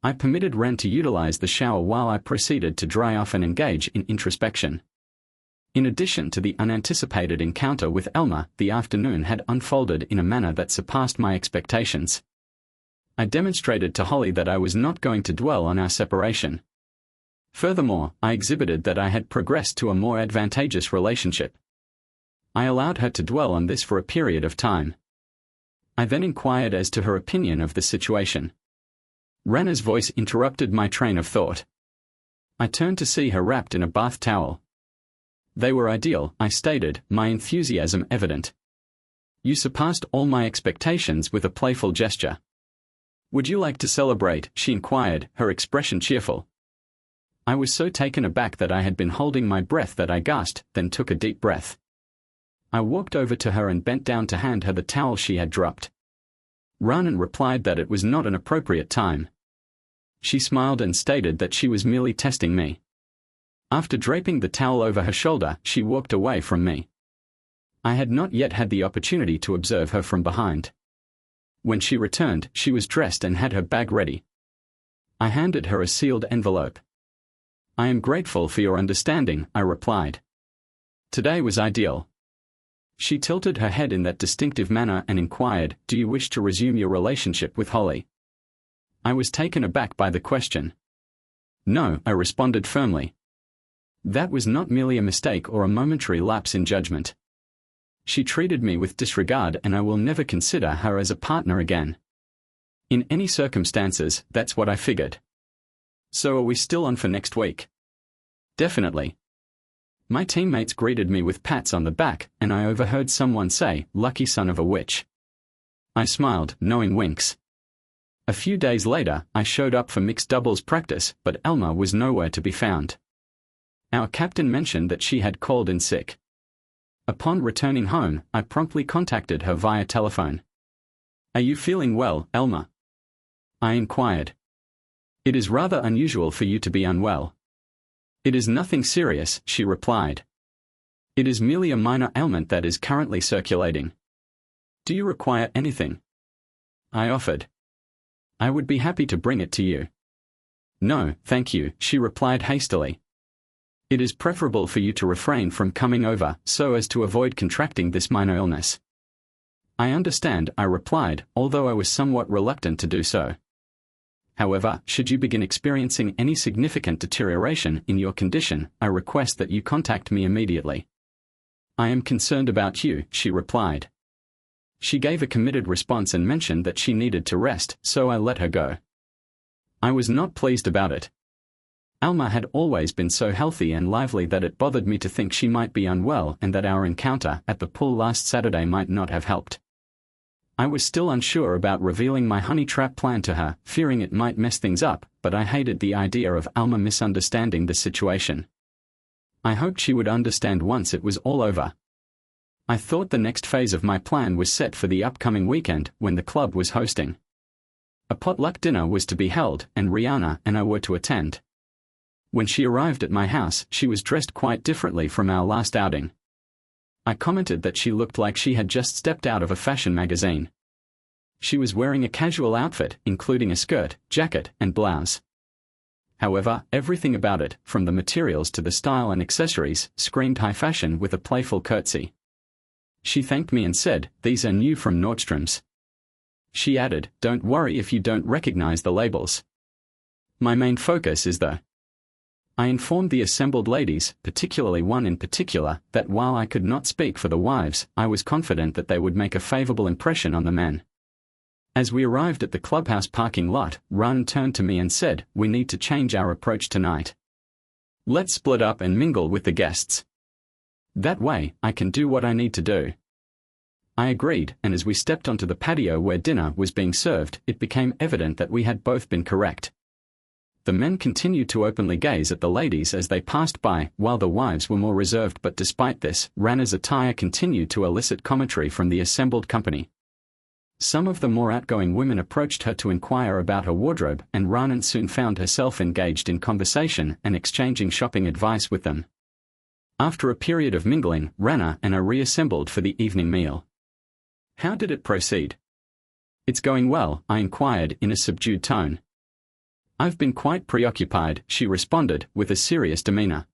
I permitted Ren to utilize the shower while I proceeded to dry off and engage in introspection. In addition to the unanticipated encounter with Elma, the afternoon had unfolded in a manner that surpassed my expectations. I demonstrated to Holly that I was not going to dwell on our separation. Furthermore, I exhibited that I had progressed to a more advantageous relationship. I allowed her to dwell on this for a period of time. I then inquired as to her opinion of the situation. Rana's voice interrupted my train of thought. I turned to see her wrapped in a bath towel. "They were ideal," I stated, my enthusiasm evident. "You surpassed all my expectations," with a playful gesture. "Would you like to celebrate?" she inquired, her expression cheerful. I was so taken aback that I had been holding my breath that I gasped, then took a deep breath. I walked over to her and bent down to hand her the towel she had dropped. Rhiannon replied that it was not an appropriate time. She smiled and stated that she was merely testing me. After draping the towel over her shoulder, she walked away from me. I had not yet had the opportunity to observe her from behind. When she returned, she was dressed and had her bag ready. I handed her a sealed envelope. "I am grateful for your understanding," I replied. "Today was ideal." She tilted her head in that distinctive manner and inquired, "Do you wish to resume your relationship with Holly?" I was taken aback by the question. "No," I responded firmly. That was not merely a mistake or a momentary lapse in judgment. She treated me with disregard and I will never consider her as a partner again. In any circumstances, that's what I figured. "So are we still on for next week?" "Definitely." My teammates greeted me with pats on the back, and I overheard someone say, "Lucky son of a witch." I smiled, knowing winks. A few days later, I showed up for mixed doubles practice, but Elma was nowhere to be found. Our captain mentioned that she had called in sick. Upon returning home, I promptly contacted her via telephone. "Are you feeling well, Elma?" I inquired. "It is rather unusual for you to be unwell." "It is nothing serious," she replied. "It is merely a minor ailment that is currently circulating. Do you require anything?" I offered. "I would be happy to bring it to you." "No, thank you," she replied hastily. "It is preferable for you to refrain from coming over so as to avoid contracting this minor illness." "I understand," I replied, although I was somewhat reluctant to do so. "However, should you begin experiencing any significant deterioration in your condition, I request that you contact me immediately." "I am concerned about you," she replied. She gave a committed response and mentioned that she needed to rest, so I let her go. I was not pleased about it. Alma had always been so healthy and lively that it bothered me to think she might be unwell and that our encounter at the pool last Saturday might not have helped. I was still unsure about revealing my honey trap plan to her, fearing it might mess things up, but I hated the idea of Alma misunderstanding the situation. I hoped she would understand once it was all over. I thought the next phase of my plan was set for the upcoming weekend when the club was hosting. A potluck dinner was to be held, and Rihanna and I were to attend. When she arrived at my house, she was dressed quite differently from our last outing. I commented that she looked like she had just stepped out of a fashion magazine. She was wearing a casual outfit, including a skirt, jacket, and blouse. However, everything about it, from the materials to the style and accessories, screamed high fashion with a playful curtsy. She thanked me and said, "These are new from Nordstrom's." She added, "Don't worry if you don't recognize the labels. My main focus is the..." I informed the assembled ladies, particularly one in particular, that while I could not speak for the wives, I was confident that they would make a favorable impression on the men. As we arrived at the clubhouse parking lot, Ran turned to me and said, "We need to change our approach tonight. Let's split up and mingle with the guests. That way, I can do what I need to do." I agreed, and as we stepped onto the patio where dinner was being served, it became evident that we had both been correct. The men continued to openly gaze at the ladies as they passed by, while the wives were more reserved, but despite this, Rana's attire continued to elicit commentary from the assembled company. Some of the more outgoing women approached her to inquire about her wardrobe, and Rana soon found herself engaged in conversation and exchanging shopping advice with them. After a period of mingling, Rana and I reassembled for the evening meal. "How did it proceed?" "It's going well," I inquired in a subdued tone. "I've been quite preoccupied," she responded, with a serious demeanor.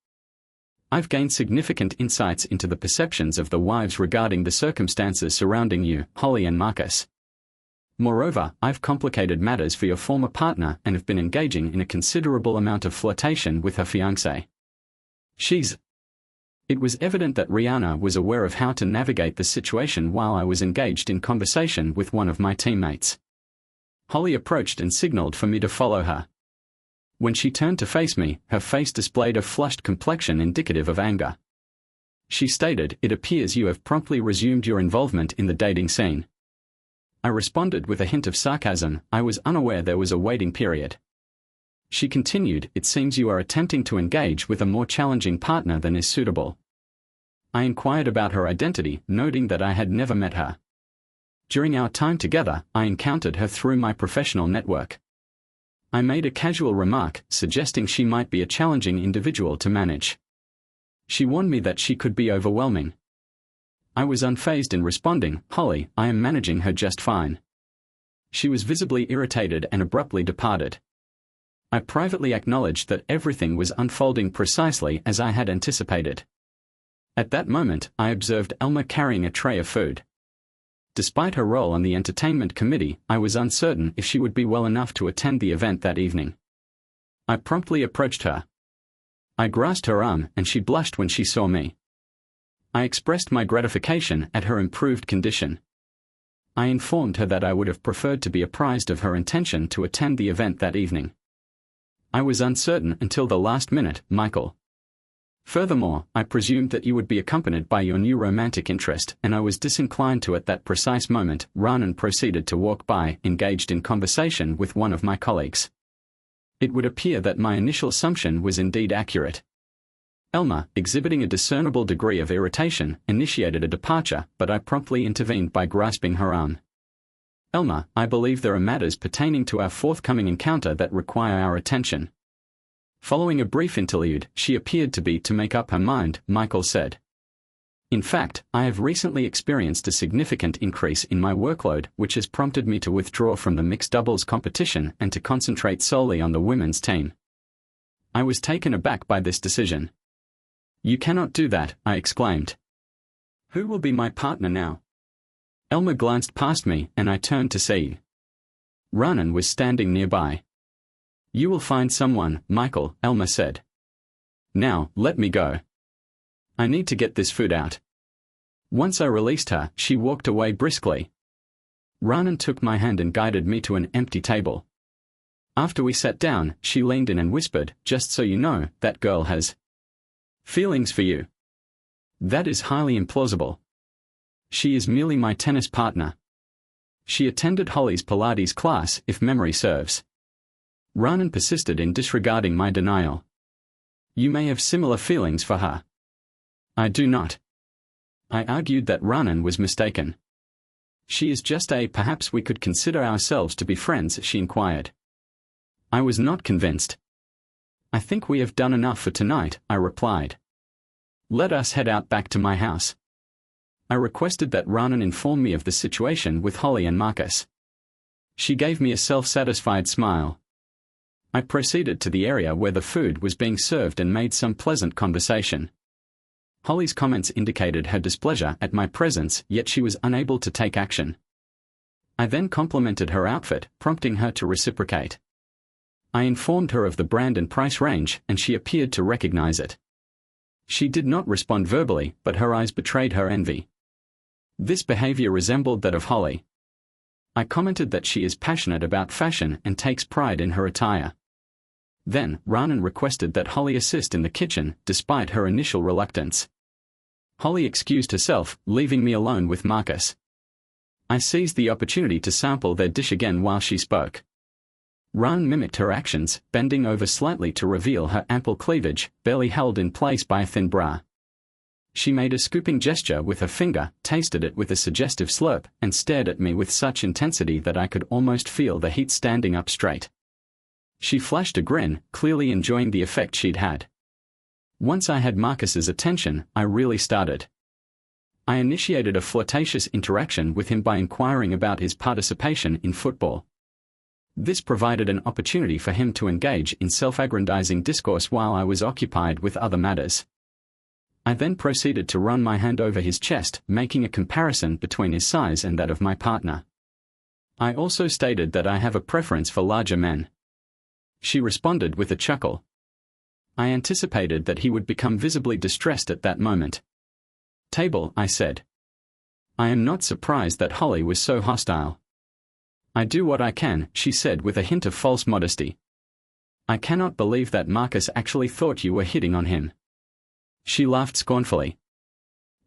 "I've gained significant insights into the perceptions of the wives regarding the circumstances surrounding you, Holly and Marcus. Moreover, I've complicated matters for your former partner and have been engaging in a considerable amount of flirtation with her fiancé. She's..." It was evident that Rihanna was aware of how to navigate the situation while I was engaged in conversation with one of my teammates. Holly approached and signaled for me to follow her. When she turned to face me, her face displayed a flushed complexion indicative of anger. She stated, "It appears you have promptly resumed your involvement in the dating scene." I responded with a hint of sarcasm. I was unaware there was a waiting period. She continued, "It seems you are attempting to engage with a more challenging partner than is suitable." I inquired about her identity, noting that I had never met her. During our time together, I encountered her through my professional network. I made a casual remark, suggesting she might be a challenging individual to manage. She warned me that she could be overwhelming. I was unfazed in responding, "Holly, I am managing her just fine." She was visibly irritated and abruptly departed. I privately acknowledged that everything was unfolding precisely as I had anticipated. At that moment, I observed Elma carrying a tray of food. Despite her role on the entertainment committee, I was uncertain if she would be well enough to attend the event that evening. I promptly approached her. I grasped her arm, and she blushed when she saw me. I expressed my gratification at her improved condition. I informed her that I would have preferred to be apprised of her intention to attend the event that evening. I was uncertain until the last minute, Michael. Furthermore, I presumed that you would be accompanied by your new romantic interest, and I was disinclined to at that precise moment. Raanan proceeded to walk by, engaged in conversation with one of my colleagues. It would appear that my initial assumption was indeed accurate. Elma, exhibiting a discernible degree of irritation, initiated a departure, but I promptly intervened by grasping her arm. Elma, I believe there are matters pertaining to our forthcoming encounter that require our attention. Following a brief interlude, she appeared to make up her mind, Michael said. In fact, I have recently experienced a significant increase in my workload, which has prompted me to withdraw from the mixed doubles competition and to concentrate solely on the women's team. I was taken aback by this decision. You cannot do that, I exclaimed. Who will be my partner now? Elma glanced past me, and I turned to see. Raanan was standing nearby. You will find someone, Michael, Elma said. Now, let me go. I need to get this food out. Once I released her, she walked away briskly. Raanan took my hand and guided me to an empty table. After we sat down, she leaned in and whispered, just so you know, that girl has feelings for you. That is highly implausible. She is merely my tennis partner. She attended Holly's Pilates class, if memory serves. Raanan persisted in disregarding my denial. You may have similar feelings for her. I do not. I argued that Raanan was mistaken. She is just perhaps we could consider ourselves to be friends, she inquired. I was not convinced. I think we have done enough for tonight, I replied. Let us head out back to my house. I requested that Raanan inform me of the situation with Holly and Marcus. She gave me a self-satisfied smile. I proceeded to the area where the food was being served and made some pleasant conversation. Holly's comments indicated her displeasure at my presence, yet she was unable to take action. I then complimented her outfit, prompting her to reciprocate. I informed her of the brand and price range, and she appeared to recognize it. She did not respond verbally, but her eyes betrayed her envy. This behavior resembled that of Holly. I commented that she is passionate about fashion and takes pride in her attire. Then, Raanan requested that Holly assist in the kitchen, despite her initial reluctance. Holly excused herself, leaving me alone with Marcus. I seized the opportunity to sample their dish again while she spoke. Raanan mimicked her actions, bending over slightly to reveal her ample cleavage, barely held in place by a thin bra. She made a scooping gesture with her finger, tasted it with a suggestive slurp, and stared at me with such intensity that I could almost feel the heat standing up straight. She flashed a grin, clearly enjoying the effect she'd had. Once I had Marcus's attention, I really started. I initiated a flirtatious interaction with him by inquiring about his participation in football. This provided an opportunity for him to engage in self-aggrandizing discourse while I was occupied with other matters. I then proceeded to run my hand over his chest, making a comparison between his size and that of my partner. I also stated that I have a preference for larger men. She responded with a chuckle. I anticipated that he would become visibly distressed at that moment. Table, I said. I am not surprised that Holly was so hostile. I do what I can, she said with a hint of false modesty. I cannot believe that Marcus actually thought you were hitting on him. She laughed scornfully.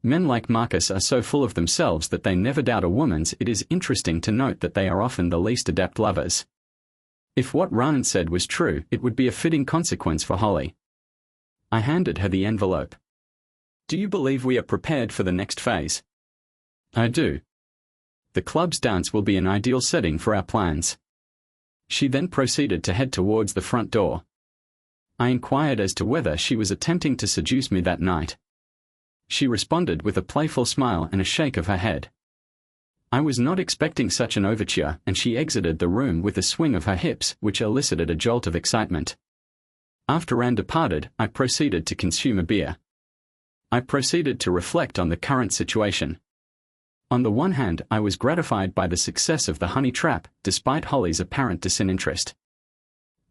Men like Marcus are so full of themselves that they never doubt a woman's. It is interesting to note that they are often the least adept lovers. If what Raanan said was true, it would be a fitting consequence for Holly. I handed her the envelope. Do you believe we are prepared for the next phase? I do. The club's dance will be an ideal setting for our plans. She then proceeded to head towards the front door. I inquired as to whether she was attempting to seduce me that night. She responded with a playful smile and a shake of her head. I was not expecting such an overture, and she exited the room with a swing of her hips, which elicited a jolt of excitement. After Anne departed, I proceeded to consume a beer. I proceeded to reflect on the current situation. On the one hand, I was gratified by the success of the honey trap, despite Holly's apparent disinterest.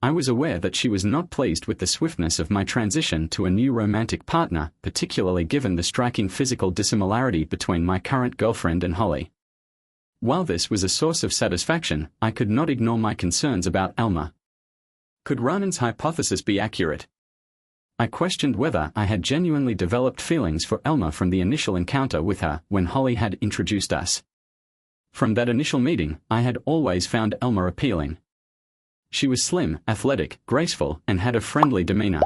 I was aware that she was not pleased with the swiftness of my transition to a new romantic partner, particularly given the striking physical dissimilarity between my current girlfriend and Holly. While this was a source of satisfaction, I could not ignore my concerns about Elma. Could Raanan's hypothesis be accurate? I questioned whether I had genuinely developed feelings for Elma from the initial encounter with her when Holly had introduced us. From that initial meeting, I had always found Elma appealing. She was slim, athletic, graceful, and had a friendly demeanor.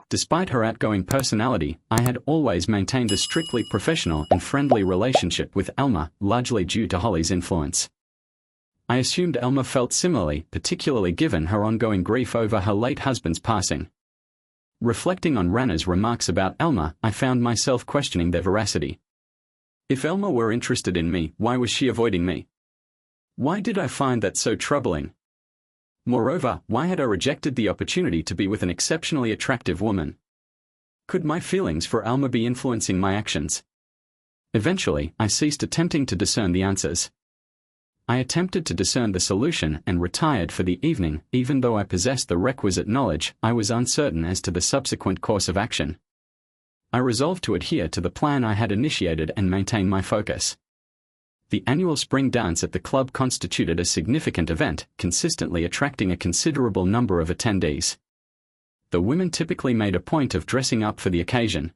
Despite her outgoing personality, I had always maintained a strictly professional and friendly relationship with Elma, largely due to Holly's influence. I assumed Elma felt similarly, particularly given her ongoing grief over her late husband's passing. Reflecting on Rana's remarks about Elma, I found myself questioning their veracity. If Elma were interested in me, why was she avoiding me? Why did I find that so troubling? Moreover, why had I rejected the opportunity to be with an exceptionally attractive woman? Could my feelings for Elma be influencing my actions? Eventually, I ceased attempting to discern the answers. I attempted to discern the solution and retired for the evening. Even though I possessed the requisite knowledge, I was uncertain as to the subsequent course of action. I resolved to adhere to the plan I had initiated and maintain my focus. The annual spring dance at the club constituted a significant event, consistently attracting a considerable number of attendees. The women typically made a point of dressing up for the occasion,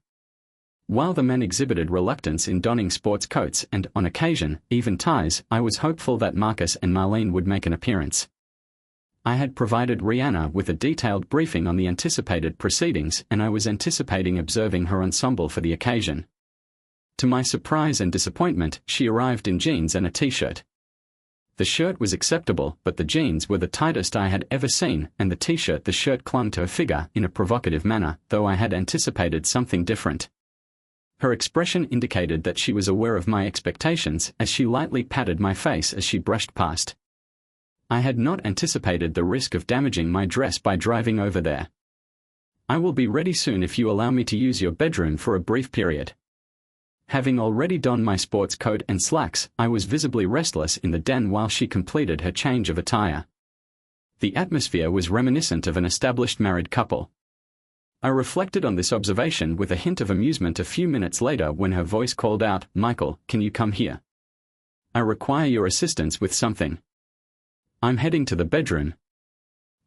while the men exhibited reluctance in donning sports coats and, on occasion, even ties. I was hopeful that Marcus and Marlene would make an appearance. I had provided Rihanna with a detailed briefing on the anticipated proceedings, and I was anticipating observing her ensemble for the occasion. To my surprise and disappointment, she arrived in jeans and a t-shirt. The shirt was acceptable, but the jeans were the tightest I had ever seen, and the shirt clung to her figure in a provocative manner, though I had anticipated something different. Her expression indicated that she was aware of my expectations, as she lightly patted my face as she brushed past. I had not anticipated the risk of damaging my dress by driving over there. "I will be ready soon if you allow me to use your bedroom for a brief period." Having already donned my sports coat and slacks, I was visibly restless in the den while she completed her change of attire. The atmosphere was reminiscent of an established married couple. I reflected on this observation with a hint of amusement a few minutes later when her voice called out, "Michael, can you come here? I require your assistance with something. I'm heading to the bedroom."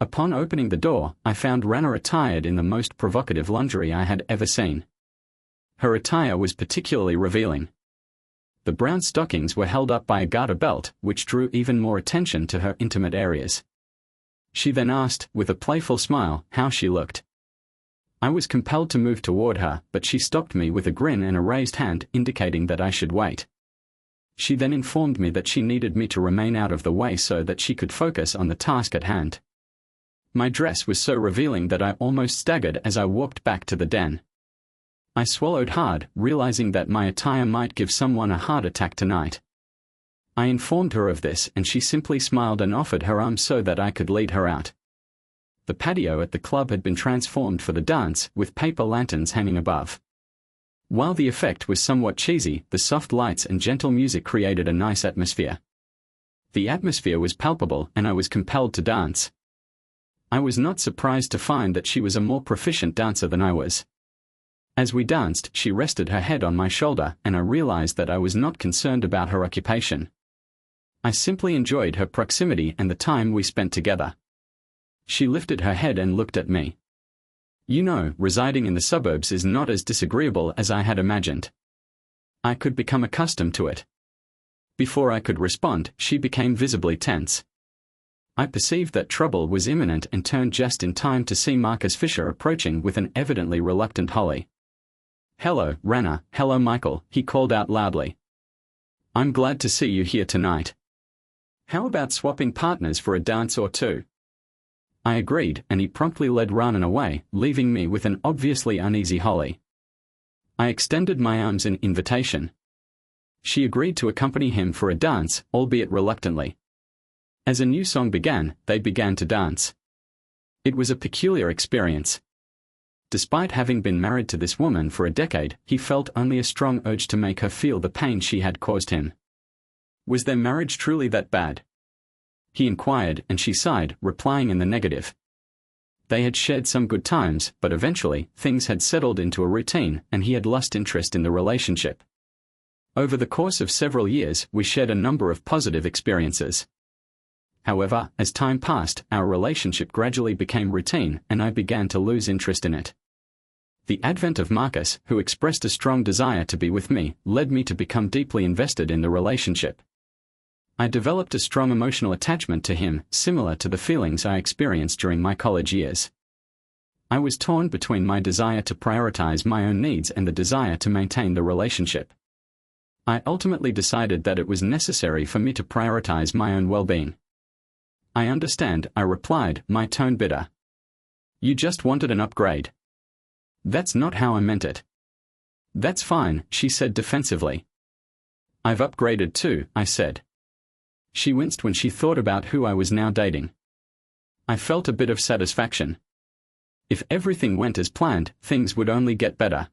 Upon opening the door, I found Rana attired in the most provocative lingerie I had ever seen. Her attire was particularly revealing. The brown stockings were held up by a garter belt, which drew even more attention to her intimate areas. She then asked, with a playful smile, how she looked. I was compelled to move toward her, but she stopped me with a grin and a raised hand, indicating that I should wait. She then informed me that she needed me to remain out of the way so that she could focus on the task at hand. My dress was so revealing that I almost staggered as I walked back to the den. I swallowed hard, realizing that my attire might give someone a heart attack tonight. I informed her of this, and she simply smiled and offered her arm so that I could lead her out. The patio at the club had been transformed for the dance, with paper lanterns hanging above. While the effect was somewhat cheesy, the soft lights and gentle music created a nice atmosphere. The atmosphere was palpable, and I was compelled to dance. I was not surprised to find that she was a more proficient dancer than I was. As we danced, she rested her head on my shoulder, and I realized that I was not concerned about her occupation. I simply enjoyed her proximity and the time we spent together. She lifted her head and looked at me. "You know, residing in the suburbs is not as disagreeable as I had imagined. I could become accustomed to it." Before I could respond, she became visibly tense. I perceived that trouble was imminent and turned just in time to see Marcus Fisher approaching with an evidently reluctant Holly. "Hello, Rana, hello Michael," he called out loudly. "I'm glad to see you here tonight. How about swapping partners for a dance or two?" I agreed, and he promptly led Rana away, leaving me with an obviously uneasy Holly. I extended my arms in invitation. She agreed to accompany him for a dance, albeit reluctantly. As a new song began, they began to dance. It was a peculiar experience. Despite having been married to this woman for a decade, he felt only a strong urge to make her feel the pain she had caused him. Was their marriage truly that bad? He inquired, and she sighed, replying in the negative. They had shared some good times, but eventually, things had settled into a routine, and he had lost interest in the relationship. Over the course of several years, we shared a number of positive experiences. However, as time passed, our relationship gradually became routine, and I began to lose interest in it. The advent of Marcus, who expressed a strong desire to be with me, led me to become deeply invested in the relationship. I developed a strong emotional attachment to him, similar to the feelings I experienced during my college years. I was torn between my desire to prioritize my own needs and the desire to maintain the relationship. I ultimately decided that it was necessary for me to prioritize my own well-being. I understand, I replied, my tone bitter. You just wanted an upgrade. That's not how I meant it. That's fine, she said defensively. I've upgraded too, I said. She winced when she thought about who I was now dating. I felt a bit of satisfaction. If everything went as planned, things would only get better.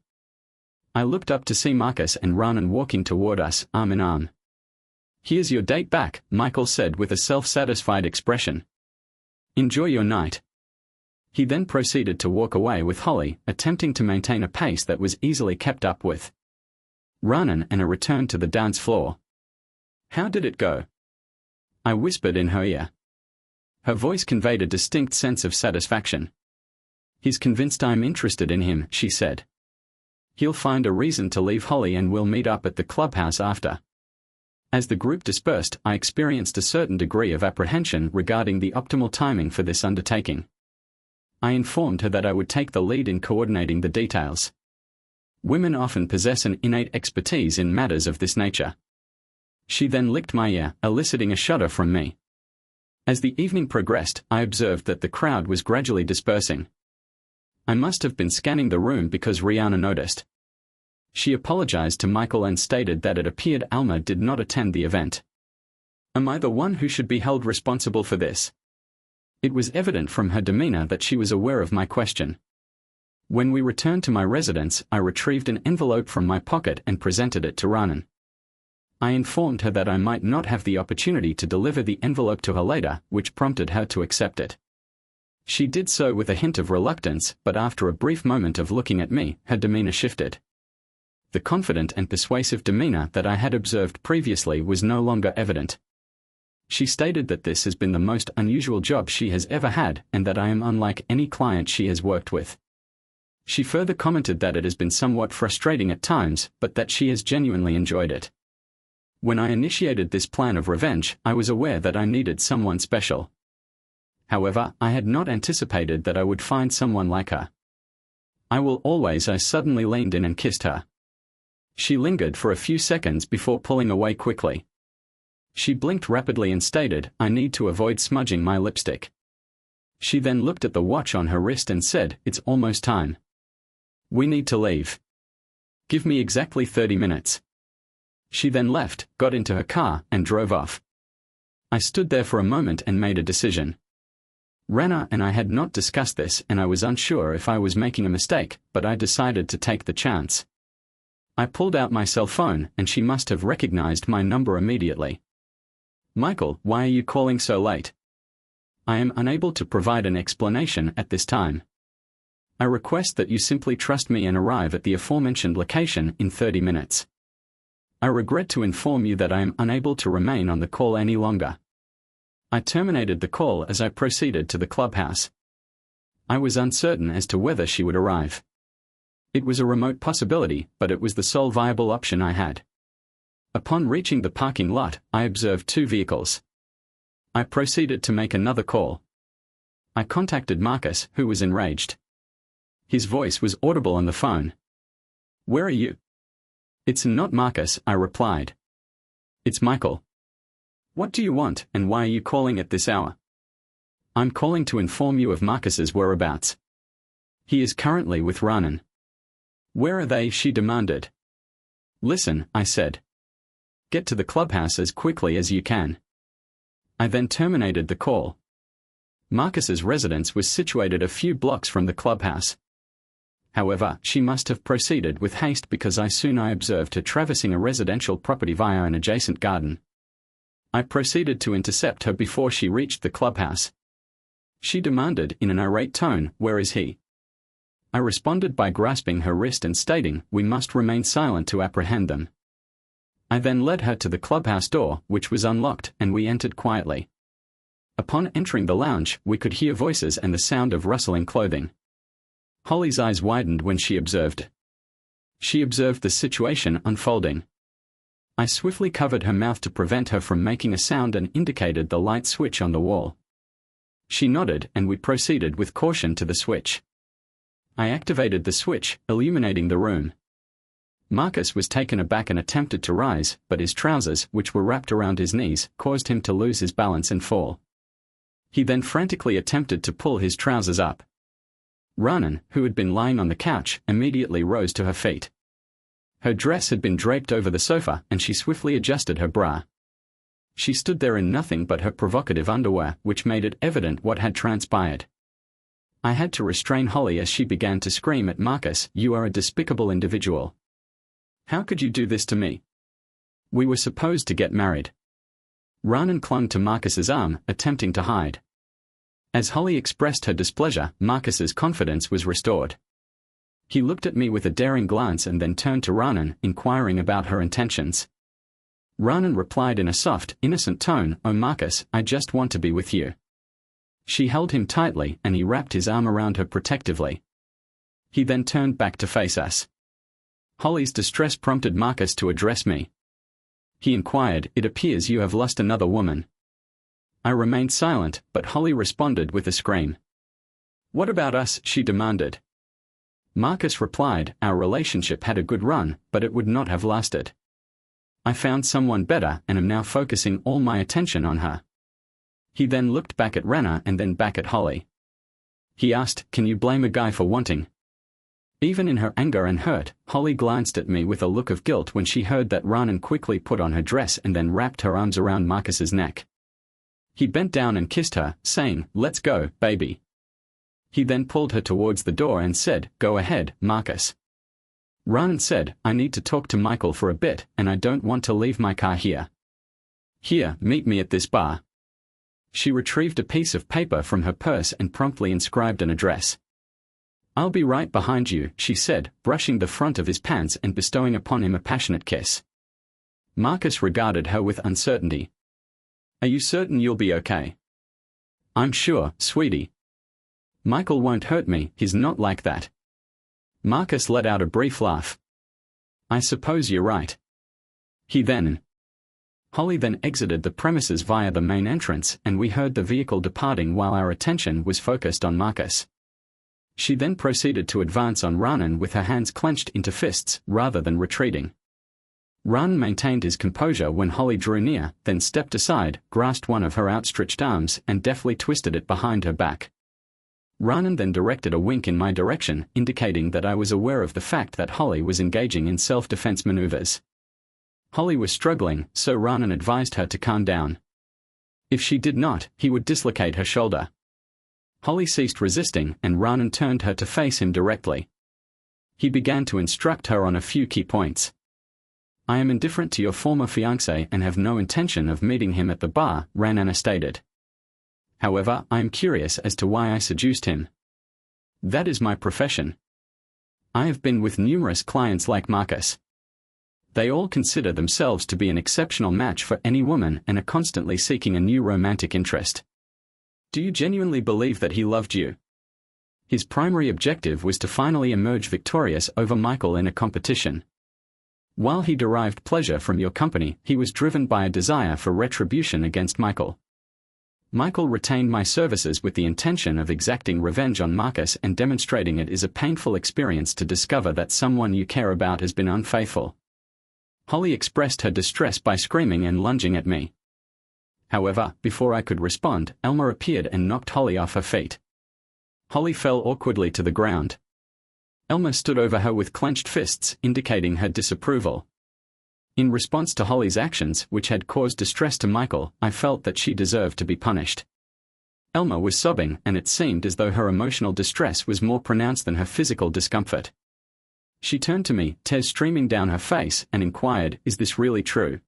I looked up to see Marcus and Rhiannon walking toward us, arm in arm. Here's your date back, Michael said with a self-satisfied expression. Enjoy your night. He then proceeded to walk away with Holly, attempting to maintain a pace that was easily kept up with Rhiannon and a return to the dance floor. How did it go? I whispered in her ear. Her voice conveyed a distinct sense of satisfaction. He's convinced I'm interested in him, she said. He'll find a reason to leave Holly and we'll meet up at the clubhouse after. As the group dispersed, I experienced a certain degree of apprehension regarding the optimal timing for this undertaking. I informed her that I would take the lead in coordinating the details. Women often possess an innate expertise in matters of this nature. She then licked my ear, eliciting a shudder from me. As the evening progressed, I observed that the crowd was gradually dispersing. I must have been scanning the room because Rihanna noticed. She apologized to Michael and stated that it appeared Alma did not attend the event. Am I the one who should be held responsible for this? It was evident from her demeanor that she was aware of my question. When we returned to my residence, I retrieved an envelope from my pocket and presented it to Rhiannon. I informed her that I might not have the opportunity to deliver the envelope to her later, which prompted her to accept it. She did so with a hint of reluctance, but after a brief moment of looking at me, her demeanor shifted. The confident and persuasive demeanor that I had observed previously was no longer evident. She stated that this has been the most unusual job she has ever had and that I am unlike any client she has worked with. She further commented that it has been somewhat frustrating at times, but that she has genuinely enjoyed it. When I initiated this plan of revenge, I was aware that I needed someone special. However, I had not anticipated that I would find someone like her. I suddenly leaned in and kissed her. She lingered for a few seconds before pulling away quickly. She blinked rapidly and stated, I need to avoid smudging my lipstick. She then looked at the watch on her wrist and said, it's almost time. We need to leave. Give me exactly 30 minutes. She then left, got into her car, and drove off. I stood there for a moment and made a decision. Rana and I had not discussed this and I was unsure if I was making a mistake, but I decided to take the chance. I pulled out my cell phone and she must have recognized my number immediately. Michael, why are you calling so late? I am unable to provide an explanation at this time. I request that you simply trust me and arrive at the aforementioned location in 30 minutes. I regret to inform you that I am unable to remain on the call any longer. I terminated the call as I proceeded to the clubhouse. I was uncertain as to whether she would arrive. It was a remote possibility, but it was the sole viable option I had. Upon reaching the parking lot, I observed two vehicles. I proceeded to make another call. I contacted Marcus, who was enraged. His voice was audible on the phone. Where are you? It's not Marcus, I replied. It's Michael. What do you want, and why are you calling at this hour? I'm calling to inform you of Marcus's whereabouts. He is currently with Rhiannon. Where are they? She demanded. Listen, I said. Get to the clubhouse as quickly as you can. I then terminated the call. Marcus's residence was situated a few blocks from the clubhouse. However, she must have proceeded with haste because I soon observed her traversing a residential property via an adjacent garden. I proceeded to intercept her before she reached the clubhouse. She demanded in an irate tone, where is he? I responded by grasping her wrist and stating, we must remain silent to apprehend them. I then led her to the clubhouse door, which was unlocked, and we entered quietly. Upon entering the lounge, we could hear voices and the sound of rustling clothing. Holly's eyes widened when she observed. She observed the situation unfolding. I swiftly covered her mouth to prevent her from making a sound and indicated the light switch on the wall. She nodded and we proceeded with caution to the switch. I activated the switch, illuminating the room. Marcus was taken aback and attempted to rise, but his trousers, which were wrapped around his knees, caused him to lose his balance and fall. He then frantically attempted to pull his trousers up. Raanan, who had been lying on the couch, immediately rose to her feet. Her dress had been draped over the sofa and she swiftly adjusted her bra. She stood there in nothing but her provocative underwear, which made it evident what had transpired. I had to restrain Holly as she began to scream at Marcus, "You are a despicable individual. How could you do this to me? We were supposed to get married." Raanan clung to Marcus's arm, attempting to hide. As Holly expressed her displeasure, Marcus's confidence was restored. He looked at me with a daring glance and then turned to Raanan, inquiring about her intentions. Raanan replied in a soft, innocent tone, "Oh Marcus, I just want to be with you." She held him tightly and he wrapped his arm around her protectively. He then turned back to face us. Holly's distress prompted Marcus to address me. He inquired, "It appears you have lost another woman." I remained silent, but Holly responded with a scream. "What about us?" she demanded. Marcus replied, "Our relationship had a good run, but it would not have lasted. I found someone better and am now focusing all my attention on her." He then looked back at Rana and then back at Holly. He asked, "Can you blame a guy for wanting?" Even in her anger and hurt, Holly glanced at me with a look of guilt when she heard that Raanan quickly put on her dress and then wrapped her arms around Marcus's neck. He bent down and kissed her, saying, "Let's go, baby." He then pulled her towards the door and said, "Go ahead, Marcus." Raanan said, "I need to talk to Michael for a bit, and I don't want to leave my car here. Here, meet me at this bar." She retrieved a piece of paper from her purse and promptly inscribed an address. "I'll be right behind you," she said, brushing the front of his pants and bestowing upon him a passionate kiss. Marcus regarded her with uncertainty. "Are you certain you'll be okay?" "I'm sure, sweetie. Michael won't hurt me, he's not like that." Marcus let out a brief laugh. "I suppose you're right." Holly then exited the premises via the main entrance and we heard the vehicle departing while our attention was focused on Marcus. She then proceeded to advance on Raanan with her hands clenched into fists, rather than retreating. Raanan maintained his composure when Holly drew near, then stepped aside, grasped one of her outstretched arms and deftly twisted it behind her back. Raanan then directed a wink in my direction, indicating that I was aware of the fact that Holly was engaging in self-defense maneuvers. Holly was struggling, so Raanan advised her to calm down. If she did not, he would dislocate her shoulder. Holly ceased resisting and Raanan turned her to face him directly. He began to instruct her on a few key points. "I am indifferent to your former fiancé and have no intention of meeting him at the bar," Raanan stated. "However, I am curious as to why I seduced him. That is my profession. I have been with numerous clients like Marcus. They all consider themselves to be an exceptional match for any woman and are constantly seeking a new romantic interest. Do you genuinely believe that he loved you? His primary objective was to finally emerge victorious over Michael in a competition. While he derived pleasure from your company, he was driven by a desire for retribution against Michael. Michael retained my services with the intention of exacting revenge on Marcus, and demonstrating it is a painful experience to discover that someone you care about has been unfaithful." Holly expressed her distress by screaming and lunging at me. However, before I could respond, Elma appeared and knocked Holly off her feet. Holly fell awkwardly to the ground. Elma stood over her with clenched fists, indicating her disapproval. In response to Holly's actions, which had caused distress to Michael, I felt that she deserved to be punished. Elma was sobbing, and it seemed as though her emotional distress was more pronounced than her physical discomfort. She turned to me, tears streaming down her face, and inquired, "Is this really true?"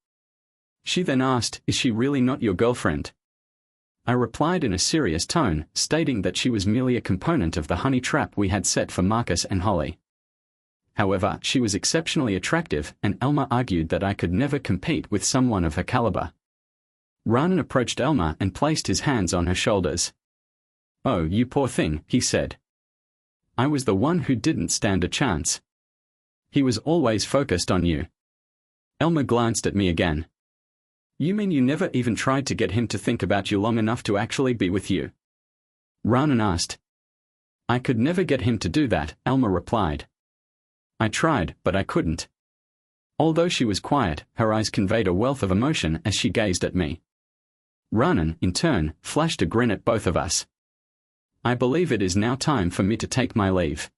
She then asked, "Is she really not your girlfriend?" I replied in a serious tone, stating that she was merely a component of the honey trap we had set for Marcus and Holly. However, she was exceptionally attractive, and Elma argued that I could never compete with someone of her caliber. Raanan approached Elma and placed his hands on her shoulders. "Oh, you poor thing," he said. I was the one who didn't stand a chance. He was always focused on you. Elma glanced at me again. You mean you never even tried to get him to think about you long enough to actually be with you? Raanan asked. I could never get him to do that, Elma replied. I tried, but I couldn't. Although she was quiet, her eyes conveyed a wealth of emotion as she gazed at me. Raanan, in turn, flashed a grin at both of us. I believe it is now time for me to take my leave.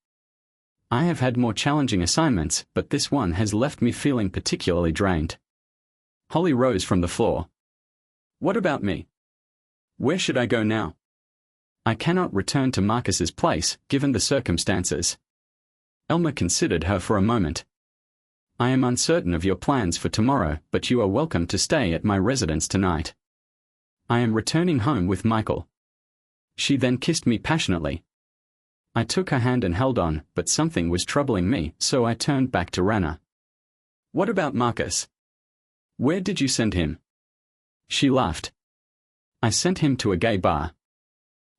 I have had more challenging assignments, but this one has left me feeling particularly drained. Holly rose from the floor. What about me? Where should I go now? I cannot return to Marcus's place, given the circumstances. Elma considered her for a moment. I am uncertain of your plans for tomorrow, but you are welcome to stay at my residence tonight. I am returning home with Michael. She then kissed me passionately. I took her hand and held on, but something was troubling me, so I turned back to Rana. What about Marcus? Where did you send him? She laughed. I sent him to a gay bar.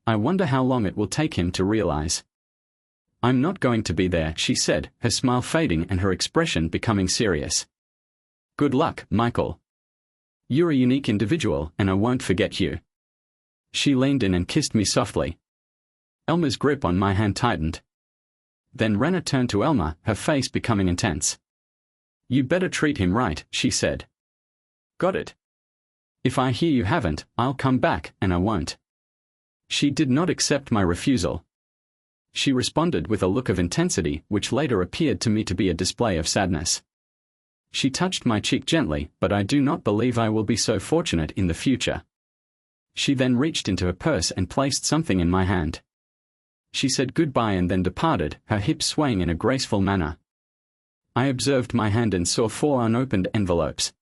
I wonder how long it will take him to realize. I'm not going to be there, she said, her smile fading and her expression becoming serious. Good luck, Michael. You're a unique individual, and I won't forget you. She leaned in and kissed me softly. Elma's grip on my hand tightened. Then Rana turned to Elma, her face becoming intense. You better treat him right, she said. Got it. If I hear you haven't, I'll come back, and I won't. She did not accept my refusal. She responded with a look of intensity, which later appeared to me to be a display of sadness. She touched my cheek gently, but I do not believe I will be so fortunate in the future. She then reached into her purse and placed something in my hand. She said goodbye and then departed, her hips swaying in a graceful manner. I observed my hand and saw 4 unopened envelopes.